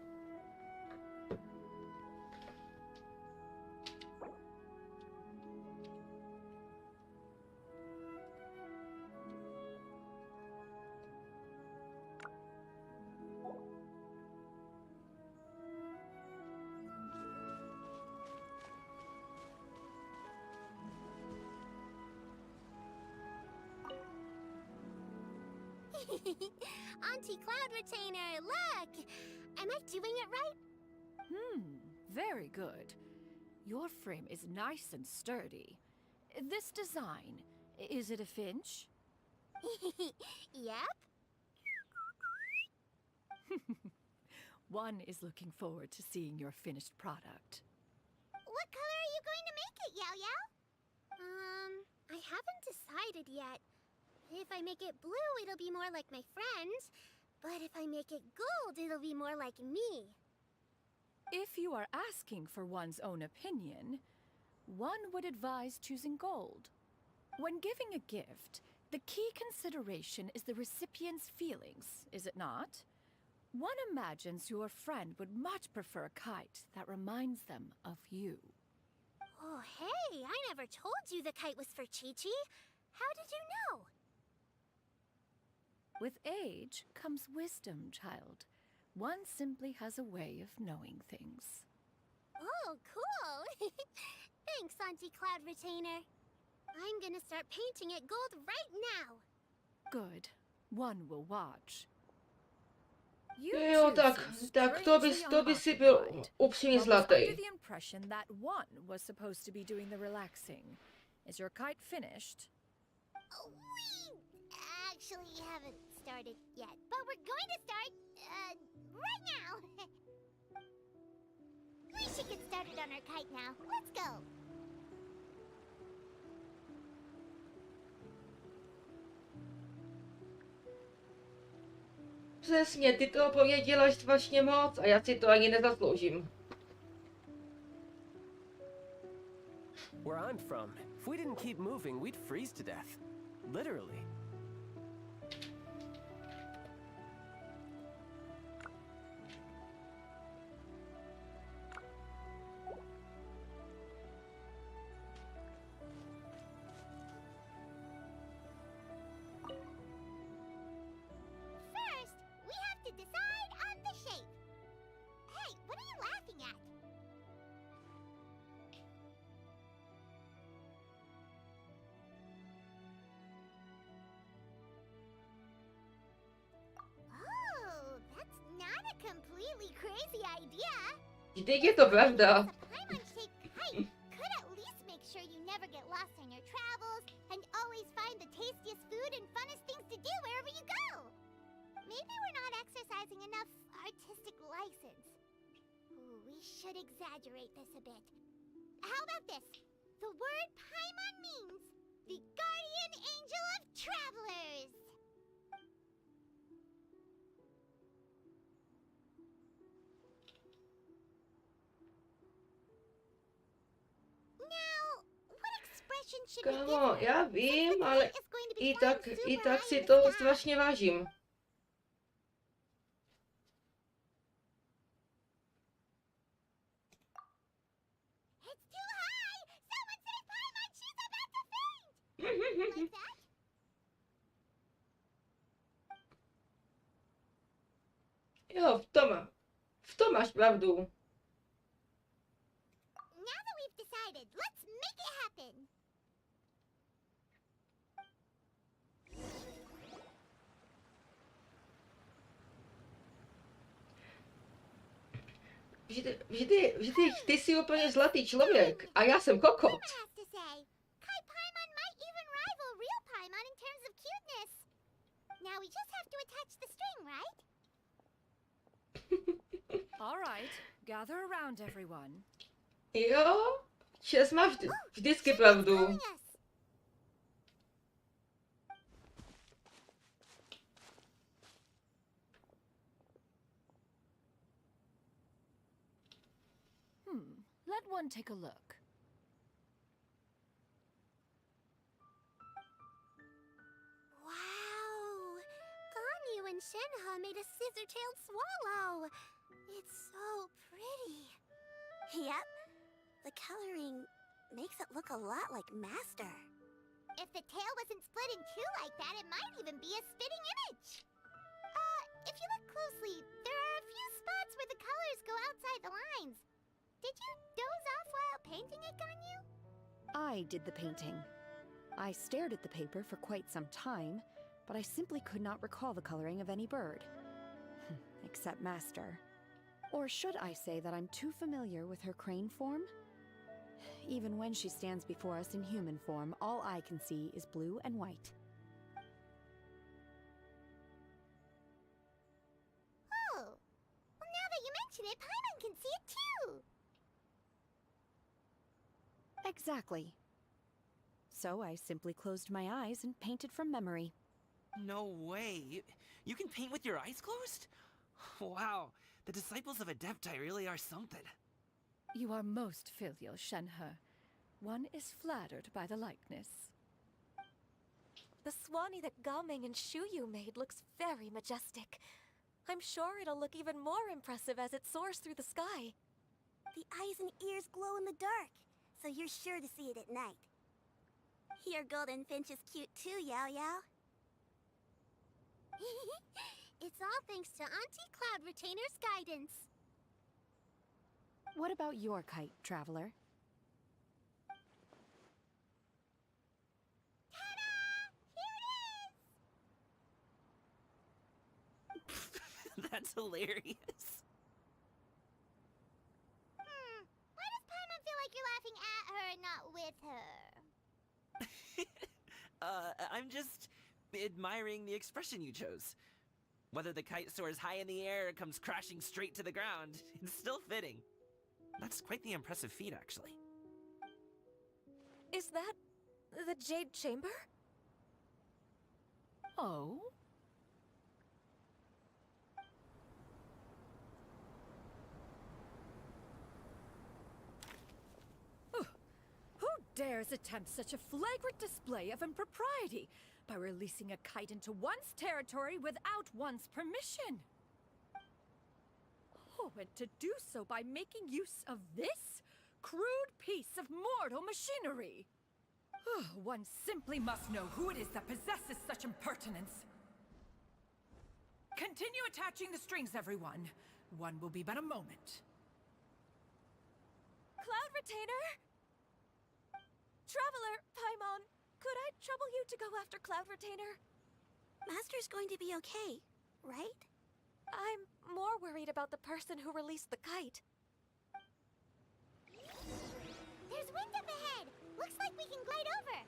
Auntie Cloud Retainer, look! Am I doing it right? Very good. Your frame is nice and sturdy. This design, is it a finch? Yep. One is looking forward to seeing your finished product. What color are you going to make it, Yao Yao? I haven't decided yet. If I make it blue, it'll be more like my friends. But if I make it gold, it'll be more like me. If you are asking for one's own opinion, one would advise choosing gold. When giving a gift, the key consideration is the recipient's feelings, is it not? One imagines your friend would much prefer a kite that reminds them of you. Oh, hey, I never told you the kite was for Chi-Chi. How did you know? With age comes wisdom, child. One simply has a way of knowing things. Oh, cool. Thanks, Auntie Cloud Retainer. I'm gonna start painting it gold right now. Good. One will watch. You Jo, two tak, seem tak strangely to by si byl unoccupied. upřímně I was under zlatý. the impression that one was supposed to be doing the relaxing. Is your kite finished? We actually haven't started yet, but we're going to start, right now. We should get started on our kite now. Let's go. Přesně, ty toho pro mě děláš strašně moc a já si to ani nezasloužím. Where I'm from, if we didn't keep moving, we'd freeze to death. Literally. First, we have to decide on the shape. Hey, what are you laughing at? Oh, that's not a completely crazy idea. Vždyť je to pravda. A Paimon-shaped kite could at least make sure you never get lost on your travels and always find the tastiest food and funnest things to do wherever you go. Maybe we're not exercising enough artistic license. Ooh, we should exaggerate this a bit. How about this? The word Paimon means the guardian angel of travelers. Now, what expression should we give Kámo, her? já Since vím, the ale kite is going to be i flying tak super si high in to the sky. strašně vážím. It's too high! Someone save Paimon! She's about to faint! Like that? Jo, v tom máš pravdu. Now that we've decided, let's make it happen! Vždy, ty jsi úplně zlatý člověk a já jsem kokot. Someone has to say, Kai Paimon might even rival real Paimon in terms of cuteness. Now we just have to attach the string, right? All right, gather around, everyone. Jo, Čes má vždycky pravdu. Calling us. Let one take a look. Wow! Ganyu and Shenhe made a scissor-tailed swallow. It's so pretty. Yep. The coloring makes it look a lot like Master. If the tail wasn't split in two like that, it might even be a spitting image. If you look closely, there are a few spots where the colors go outside the lines. Did you doze off while painting it, Ganyu? I did the painting. I stared at the paper for quite some time, but I simply could not recall the coloring of any bird. Except Master. Or should I say that I'm too familiar with her crane form? Even when she stands before us in human form, all I can see is blue and white. Oh, well now that you mention it, Paimon can see it too! Exactly. So I simply closed my eyes and painted from memory. No way. You can paint with your eyes closed? Wow, the disciples of Adepti really are something. You are most filial, Shenhe. One is flattered by the likeness. The Swanee that Gaming and Shuyu made looks very majestic. I'm sure it'll look even more impressive as it soars through the sky. The eyes and ears glow in the dark, so you're sure to see it at night. Your golden finch is cute too, Yao Yao. It's all thanks to Auntie Cloud Retainer's guidance. What about your kite, Traveler? Ta-da! Here it is! That's hilarious. Why does Paimon feel like you're laughing at her and not with her? I'm just admiring the expression you chose. Whether the kite soars high in the air or comes crashing straight to the ground, it's still fitting. That's quite the impressive feat, actually. Is that the Jade Chamber? Oh? Who dares attempt such a flagrant display of impropriety by releasing a kite into one's territory without one's permission? Oh, and to do so by making use of this crude piece of mortal machinery. One simply must know who it is that possesses such impertinence. Continue attaching the strings, everyone. One will be but a moment. Cloud Retainer? Traveler, Paimon, could I trouble you to go after Cloud Retainer? Master's going to be okay, right? I'm more worried about the person who released the kite. There's wind up ahead! Looks like we can glide over!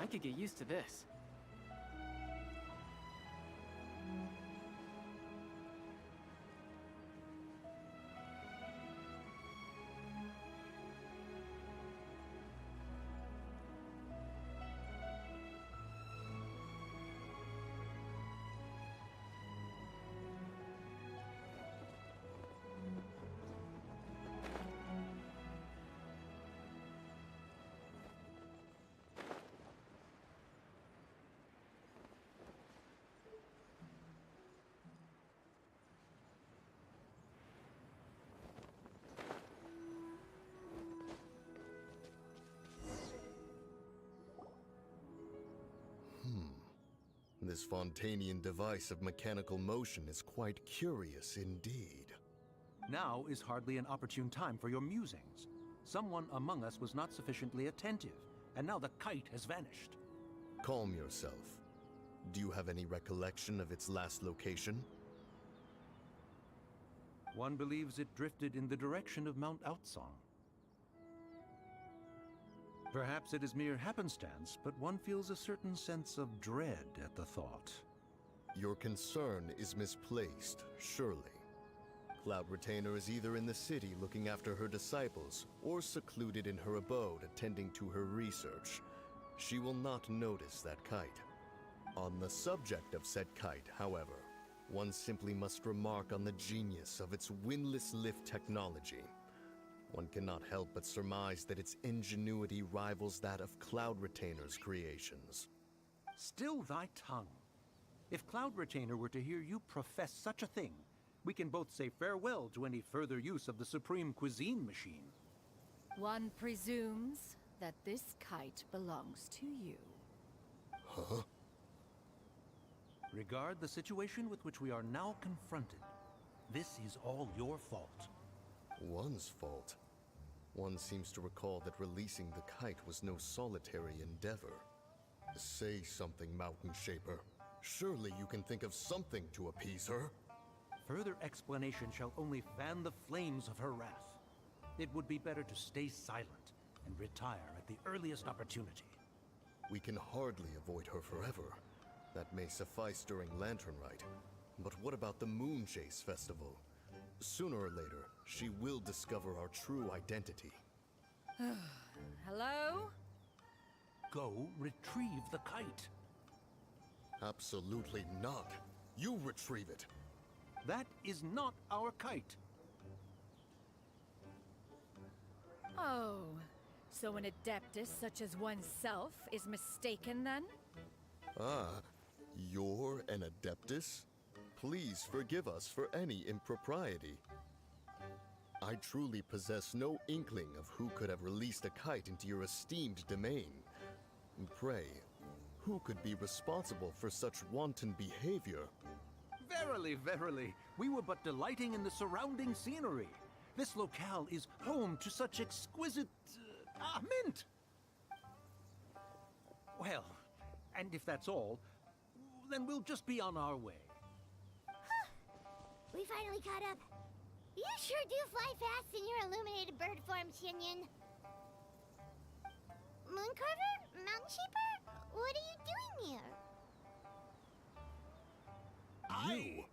I could get used to this. This Fontanian device of mechanical motion is quite curious indeed. Now is hardly an opportune time for your musings. Someone among us was not sufficiently attentive, and now the kite has vanished. Calm yourself. Do you have any recollection of its last location? One believes it drifted in the direction of Mount Outsong. Perhaps it is mere happenstance, but one feels a certain sense of dread at the thought. Your concern is misplaced, surely. Cloud Retainer is either in the city looking after her disciples, or secluded in her abode attending to her research. She will not notice that kite. On the subject of said kite, however, one simply must remark on the genius of its windlass lift technology. One cannot help but surmise that its ingenuity rivals that of Cloud Retainer's creations. Still thy tongue. If Cloud Retainer were to hear you profess such a thing, we can both say farewell to any further use of the Supreme Cuisine Machine. One presumes that this kite belongs to you. Huh? Regard the situation with which we are now confronted. This is all your fault. One's fault. One seems to recall that releasing the kite was no solitary endeavor. Say something, Mountain Shaper. Surely you can think of something to appease her. Further explanation shall only fan the flames of her wrath. It would be better to stay silent and retire at the earliest opportunity. We can hardly avoid her forever. That may suffice during Lantern Rite. But what about the Moon Chase Festival? Sooner or later, she will discover our true identity. Hello? Go retrieve the kite. Absolutely not. You retrieve it. That is not our kite. Oh, so an adeptus such as oneself is mistaken then? Ah, you're an Adeptus? Please forgive us for any impropriety. I truly possess no inkling of who could have released a kite into your esteemed domain. Pray, who could be responsible for such wanton behavior? Verily, verily, we were but delighting in the surrounding scenery. This locale is home to such exquisite... mint! Well, and if that's all, then we'll just be on our way. We finally caught up. You sure do fly fast in your illuminated bird form, Shinyan. Mooncarver? Mountain Shaper? What are you doing here? You?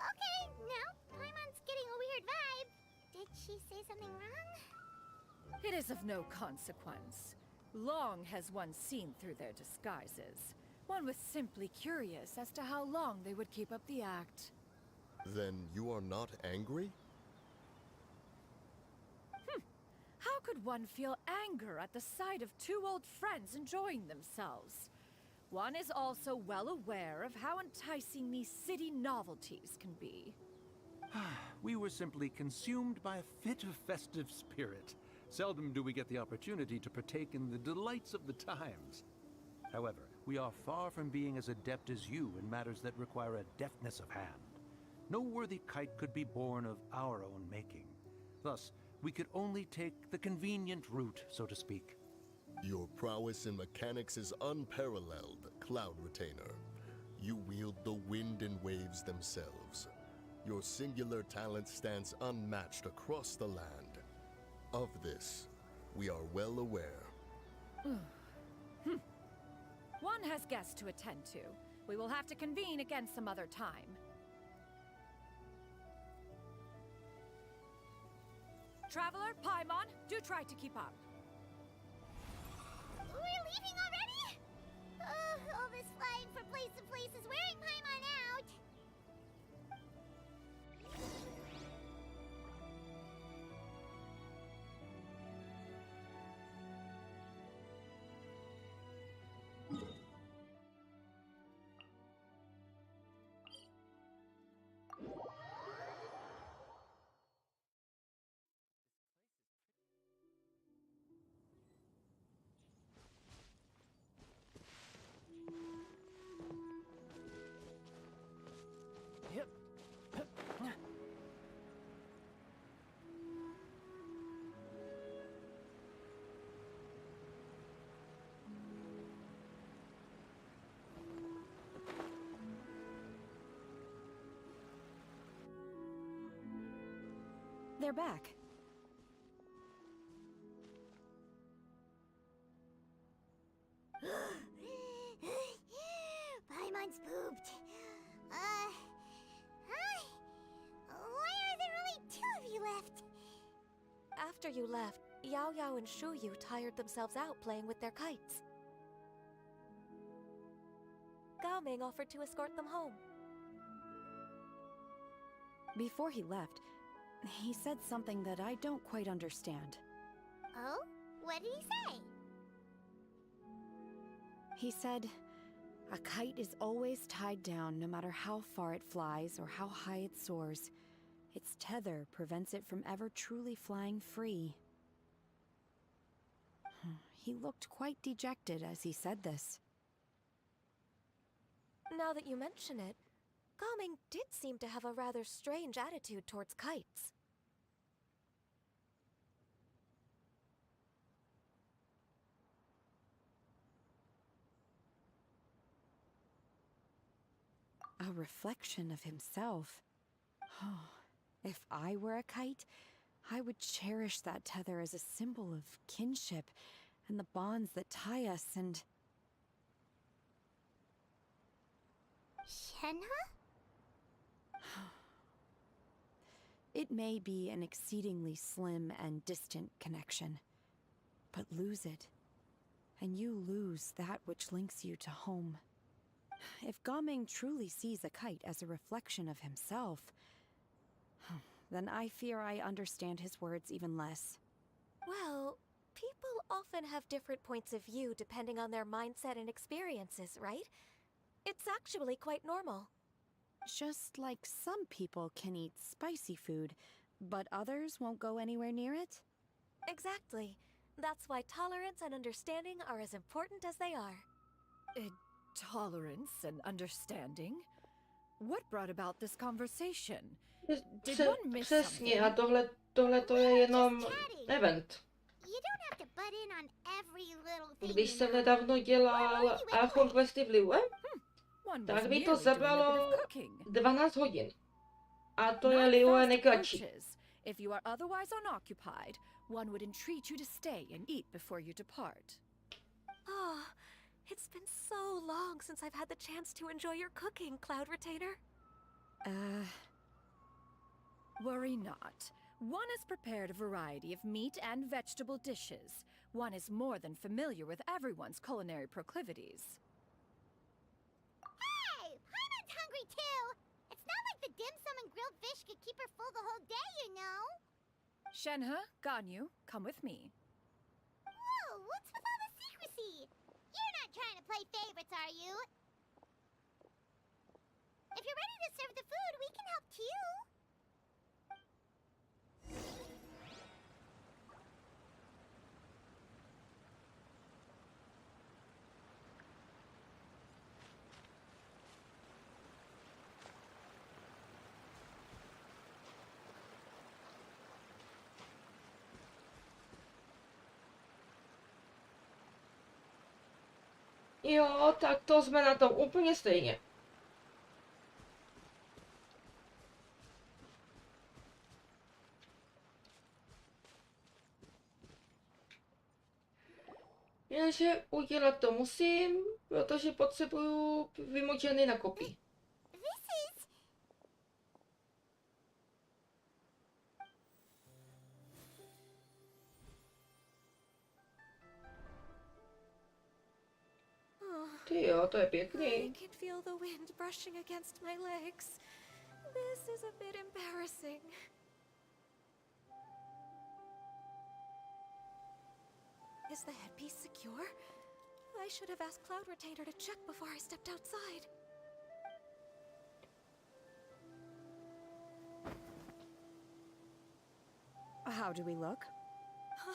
Okay, now Paimon's getting a weird vibe. Did she say something wrong? It is of no consequence. Long has one seen through their disguises. One was simply curious as to how long they would keep up the act. Then you are not angry? How could one feel anger at the sight of two old friends enjoying themselves? One is also well aware of how enticing these city novelties can be. We were simply consumed by a fit of festive spirit. Seldom do we get the opportunity to partake in the delights of the times. However, we are far from being as adept as you in matters that require a deftness of hand. No worthy kite could be born of our own making. Thus, we could only take the convenient route, so to speak. Your prowess in mechanics is unparalleled, Cloud Retainer. You wield the wind and waves themselves. Your singular talent stands unmatched across the land. Of this, we are well aware. One has guests to attend to. We will have to convene again some other time. Traveler, Paimon, do try to keep up. We're leaving already? All this flying from place to place is wearing Paimon out. Yep. They're back. After you left, Yao Yao and Shu Yu tired themselves out playing with their kites. Gao Ming offered to escort them home. Before he left, he said something that I don't quite understand. Oh? What did he say? He said, a kite is always tied down no matter how far it flies or how high it soars. Its tether prevents it from ever truly flying free. He looked quite dejected as he said this. Now that you mention it, Gao Ming did seem to have a rather strange attitude towards kites. A reflection of himself. Oh, if I were a kite, I would cherish that tether as a symbol of kinship and the bonds that tie us and... Shenhe? It may be an exceedingly slim and distant connection, but lose it, and you lose that which links you to home. If Gaming truly sees a kite as a reflection of himself, then I fear I understand his words even less. Well, people often have different points of view depending on their mindset and experiences, right? It's actually quite normal. Just like some people can eat spicy food, but others won't go anywhere near it? Exactly. That's why tolerance and understanding are as important as they are. Tolerance and understanding? What brought about this conversation? Did Prze- one miss Přesně, a something? tohle to je jenom event. You don't have to butt in on every little thing. Když you jsem know. nedávno dělal Archon Questy v Liue, One tak was mi to merely doing a bit zabralo of cooking. 12 hodin. A to je Not Liue fast nejkratší. approaches. If you are otherwise unoccupied, one would entreat you to stay and eat before you depart. Oh, it's been so long since I've had the chance to enjoy your cooking, Cloud Retainer. Worry not. One has prepared a variety of meat and vegetable dishes. One is more than familiar with everyone's culinary proclivities. Hey! Paimon's hungry too! It's not like the dim sum and grilled fish could keep her full the whole day, you know? Shenhe, Ganyu, come with me. Whoa, what's with all the secrecy? You're not trying to play favorites, are you? If you're ready to serve the food, we can help too. Jo, tak to jsme na tom úplně stejně. Jenže udělat to musím, protože potřebuju vymočený na kopí. This is... Ty jo, to je I pěkný. can feel the wind brushing against my legs. This is a bit embarrassing. Is the headpiece secure? I should have asked Cloud Retainer to check before I stepped outside. How do we look? Huh?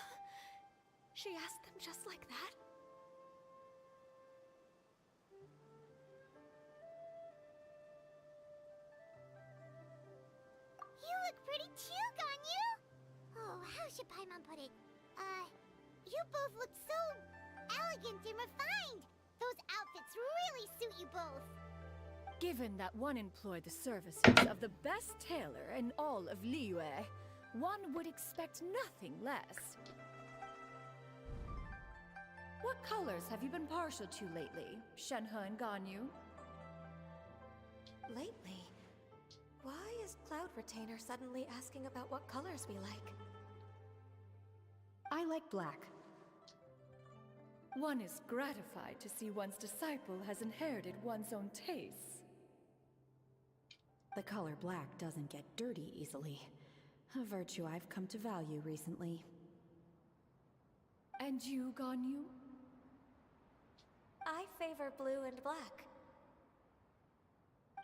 She asked them just like that? You look pretty too, Ganyu! Oh, how should Paimon put it? You both look so elegant and refined! Those outfits really suit you both! Given that one employed the services of the best tailor in all of Liyue, one would expect nothing less. What colors have you been partial to lately, Shenhe and Ganyu? Lately? Why is Cloud Retainer suddenly asking about what colors we like? I like black. One is gratified to see one's disciple has inherited one's own tastes. The color black doesn't get dirty easily. A virtue I've come to value recently. And you, Ganyu? I favor blue and black.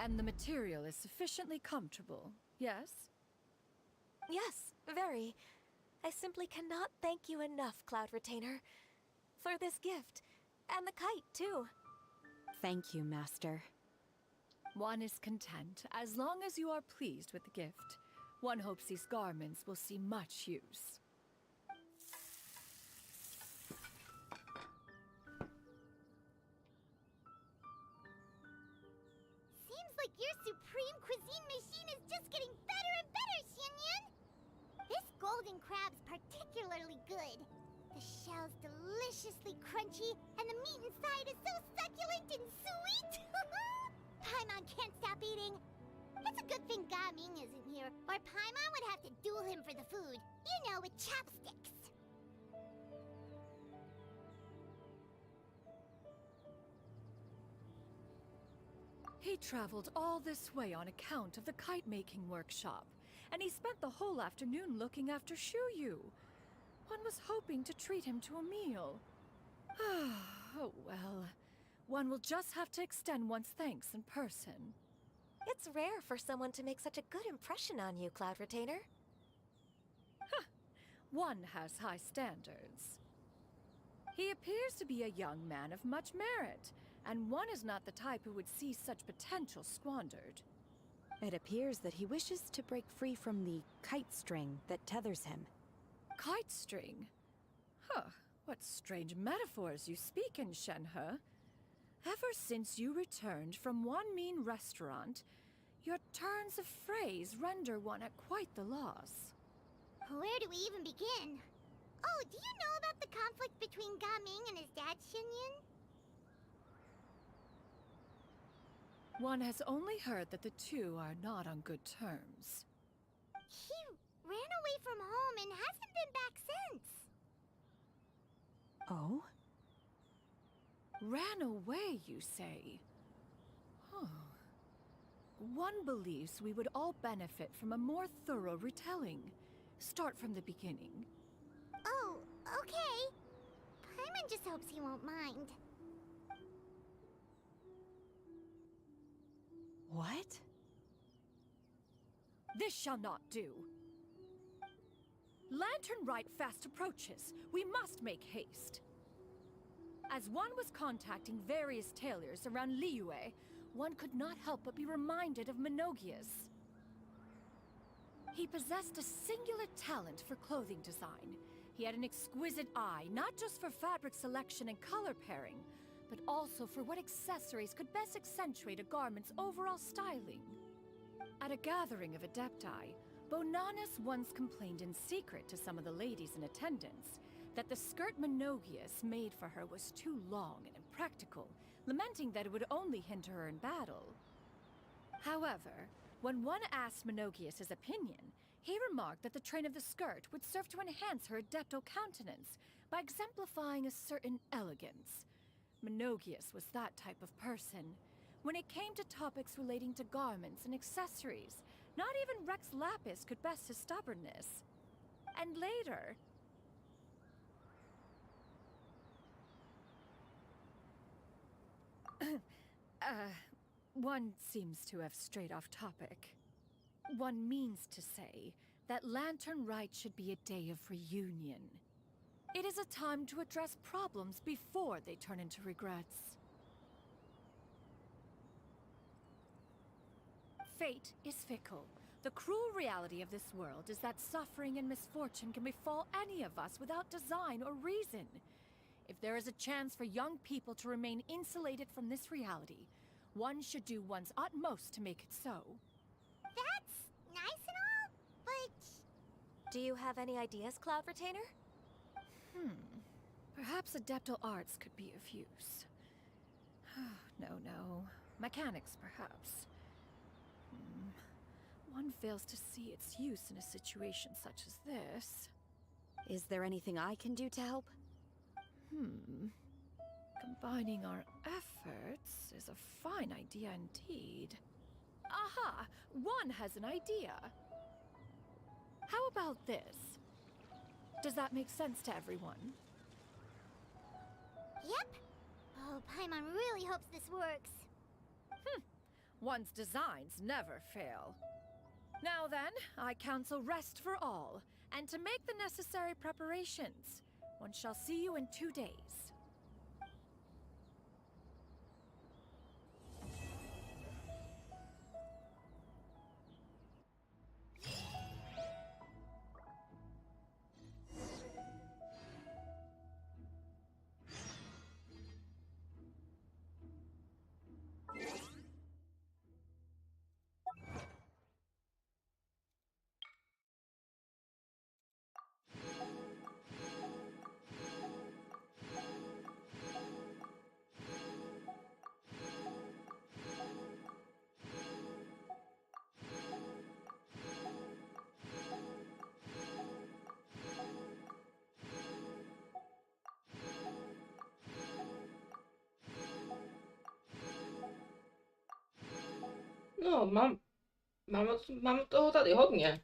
And the material is sufficiently comfortable, yes? Yes, very. I simply cannot thank you enough, Cloud Retainer. For this gift. And the kite, too. Thank you, Master. One is content, as long as you are pleased with the gift. One hopes these garments will see much use. Seems like your supreme cuisine machine is just getting better and better, Xianyun! This golden crab's particularly good. The shell's deliciously crunchy, and the meat inside is so succulent and sweet! Paimon can't stop eating. It's a good thing Gaming isn't here, or Paimon would have to duel him for the food. You know, with chopsticks. He traveled all this way on account of the kite-making workshop, and he spent the whole afternoon looking after Shuyu. One was hoping to treat him to a meal. Oh well. One will just have to extend one's thanks in person. It's rare for someone to make such a good impression on you, Cloud Retainer. One has high standards. He appears to be a young man of much merit, and one is not the type who would see such potential squandered. It appears that he wishes to break free from the kite string that tethers him. Kite string? What strange metaphors you speak in, Shenhe. Ever since you returned from one mean restaurant, your turns of phrase render one at quite the loss. Where do we even begin? Oh, do you know about the conflict between Gaming and his dad, Xianyun? One has only heard that the two are not on good terms. He ran away from home and hasn't been back since. Oh? Ran away, you say? One believes we would all benefit from a more thorough retelling. Start from the beginning. Oh, okay. Paimon just hopes he won't mind. What? This shall not do. Lantern Rite fast approaches. We must make haste. As one was contacting various tailors around Liyue, one could not help but be reminded of Menogias. He possessed a singular talent for clothing design. He had an exquisite eye, not just for fabric selection and color pairing, but also for what accessories could best accentuate a garment's overall styling. At a gathering of Adepti, Bonanis once complained in secret to some of the ladies in attendance that the skirt Menogias made for her was too long and impractical, lamenting that it would only hinder her in battle. However, when one asked Menogias' opinion, he remarked that the train of the skirt would serve to enhance her adeptal countenance by exemplifying a certain elegance. Menogias was that type of person. When it came to topics relating to garments and accessories, not even Rex Lapis could best his stubbornness. And later... one seems to have strayed off topic. One means to say that Lantern Rite should be a day of reunion. It is a time to address problems before they turn into regrets. Fate is fickle. The cruel reality of this world is that suffering and misfortune can befall any of us without design or reason. If there is a chance for young people to remain insulated from this reality, one should do one's utmost to make it so. That's nice and all, but... Do you have any ideas, Cloud Retainer? Perhaps adeptal arts could be of use. No. Mechanics, perhaps. One fails to see its use in a situation such as this. Is there anything I can do to help? Combining our efforts is a fine idea indeed. Aha! One has an idea. How about this? Does that make sense to everyone? Yep. Oh, Paimon really hopes this works. One's designs never fail. Now then, I counsel rest for all, and to make the necessary preparations. One shall see you in 2 days. No, mám toho tady hodně.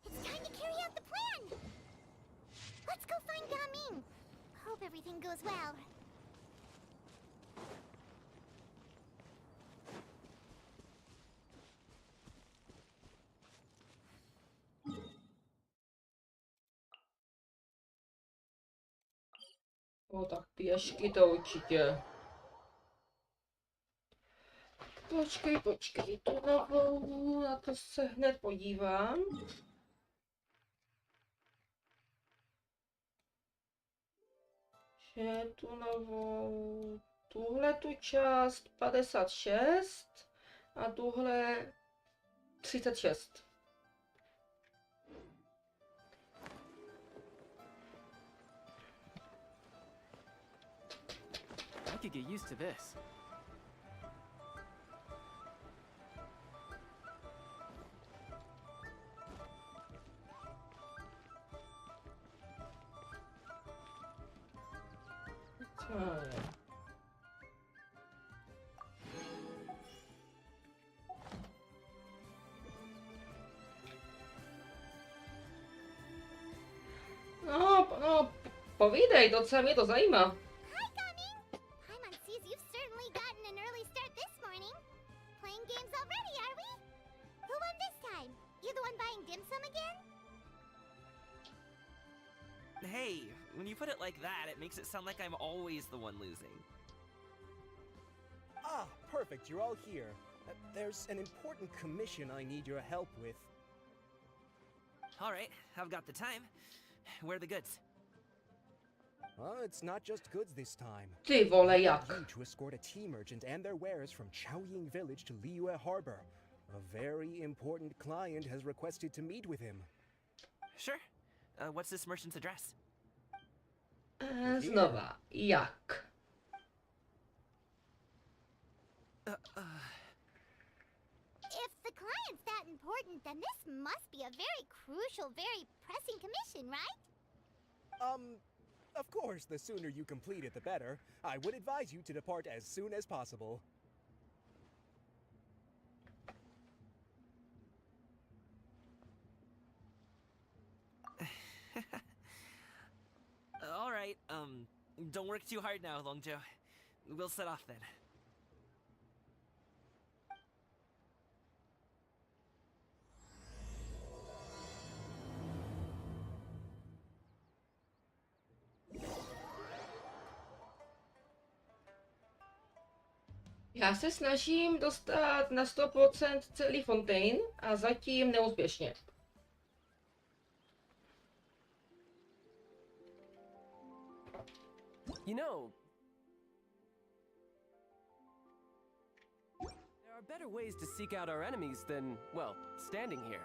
It's time to carry out the plan! Let's go find Gaming! Hope everything goes well. No tak pěšky to určitě. Počkej, tu novou, na to se hned podívám. Že tu novou, tuhle tu část 56 a tuhle 36. I could get used to this. Povídej, docela mě to zajímá. Hi, Gummy! Paimon sees you've certainly gotten an early start this morning. Playing games already, are we? Who won this time? You the one buying dim sum again? Hey, when you put it like that, it makes it sound like I'm always the one losing. Ah, perfect, you're all here. There's an important commission I need your help with. All right, I've got the time. Where are the goods? It's not just goods this time. Ty vole, I need jak? you to escort a tea merchant and their wares from Chaoying Village to Liyue Harbor. A very important client has requested to meet with him. Sure. What's this merchant's address? Znova, jak? If the client's that important, then this must be a very crucial, very pressing commission, right? Of course, the sooner you complete it, the better. I would advise you to depart as soon as possible. All right, don't work too hard now, Longjo. We'll set off then. Já se snažím dostat na 100% celý Fontaine a zatím neúspěšně. You know, there are better ways to seek out our enemies than, well, standing here.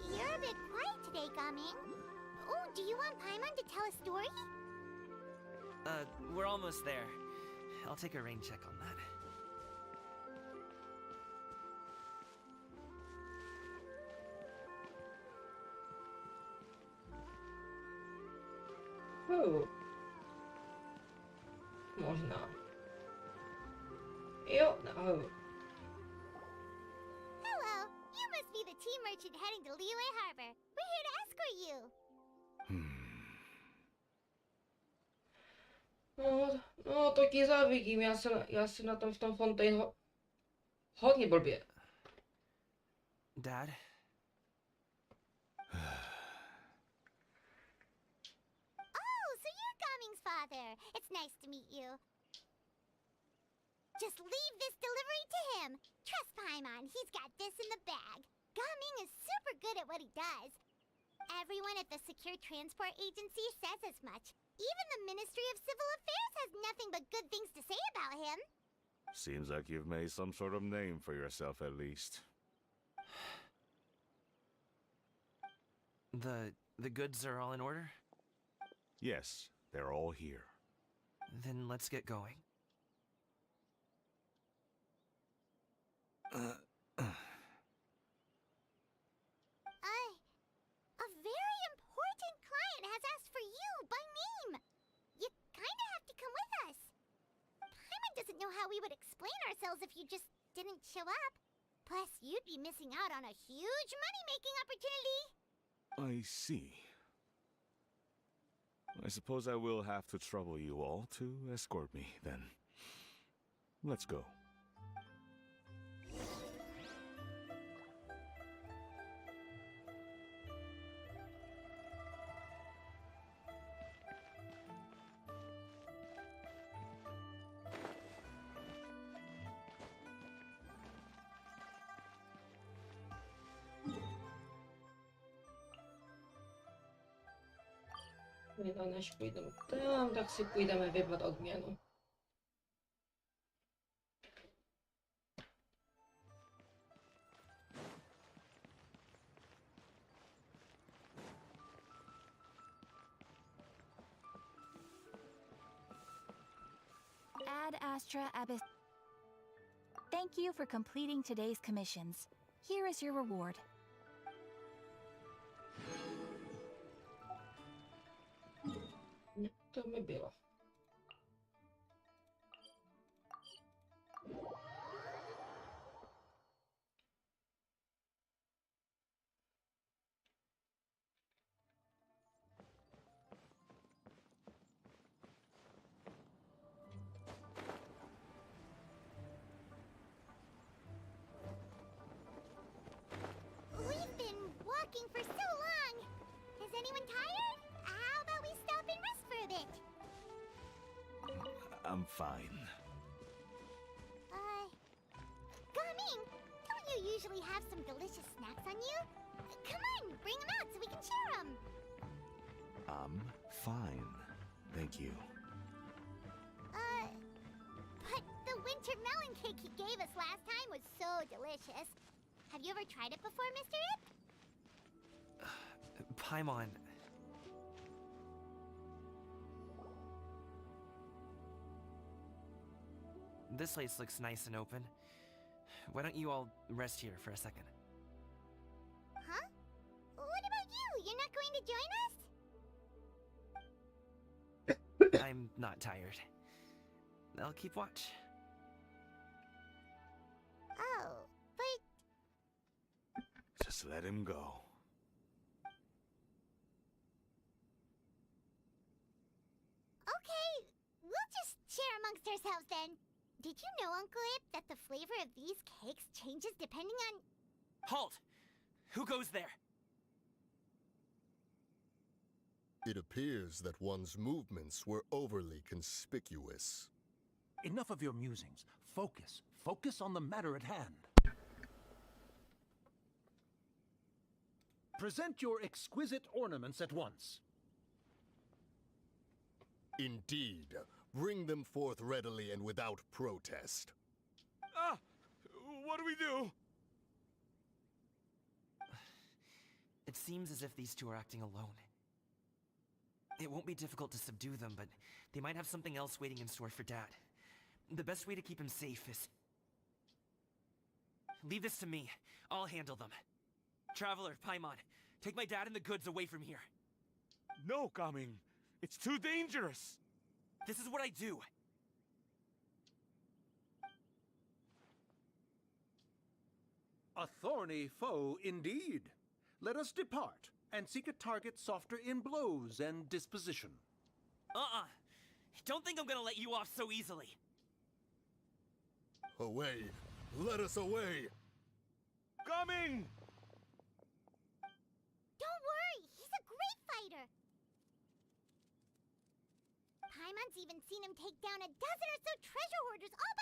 You're a bit quiet today, Gaming. Oh, do you want Paimon to tell a story? We're almost there. I'll take a rain check on that. Možná. Jo, no. Hello, you must be the tea merchant heading to Liyue Harbor. We're here to escort you. No, to ti závidím, já se na tom v tom Fontaine hodně blbě. Dad? Oh, so you're Gaming's father. It's nice to meet you. Just leave this delivery to him. Trust Paimon, he's got this in the bag. Gaming is super good at what he does. Everyone at the Secure Transport Agency says as much. Even the Ministry of Civil Affairs has nothing but good things to say about him. Seems like you've made some sort of name for yourself at least. The goods are all in order? Yes, they're all here. Then let's get going. A very important client has asked for you by name. You kinda have to come with us. Paimon doesn't know how we would explain ourselves if you just didn't show up. Plus, you'd be missing out on a huge money-making opportunity. I see. I suppose I will have to trouble you all to escort me, then. Let's go. No, než půjdeme tam, tak si půjdeme vybrat odměnu. Ad Astra Abyss. Thank you for completing today's commissions. Here is your reward. To mi bylo. Anyone tired? How about we stop and rest for a bit? I'm fine. Gaming, don't you usually have some delicious snacks on you? Come on, bring them out so we can share them. I'm fine. Thank you. But the winter melon cake he gave us last time was so delicious. Have you ever tried it before, Mr. Ip? Paimon. This place looks nice and open. Why don't you all rest here for a second? Huh? What about you? You're not going to join us? I'm not tired. I'll keep watch. Oh, but... Just let him go. Okay, we'll just share amongst ourselves then. Did you know, Uncle Ip, that the flavor of these cakes changes depending on... Halt! Who goes there? It appears that one's movements were overly conspicuous. Enough of your musings. Focus. Focus on the matter at hand. Present your exquisite ornaments at once. Indeed. Bring them forth readily and without protest. Ah! What do we do? It seems as if these two are acting alone. It won't be difficult to subdue them, but they might have something else waiting in store for Dad. The best way to keep him safe is... Leave this to me. I'll handle them. Traveler, Paimon, take my dad and the goods away from here. No, Gaming. It's too dangerous. This is what I do. A thorny foe indeed. Let us depart and seek a target softer in blows and disposition. Don't think I'm gonna let you off so easily. Away! Let us away! Gaming! Don't worry, he's a great fighter! Paimon's even seen him take down a dozen or so treasure hoarders all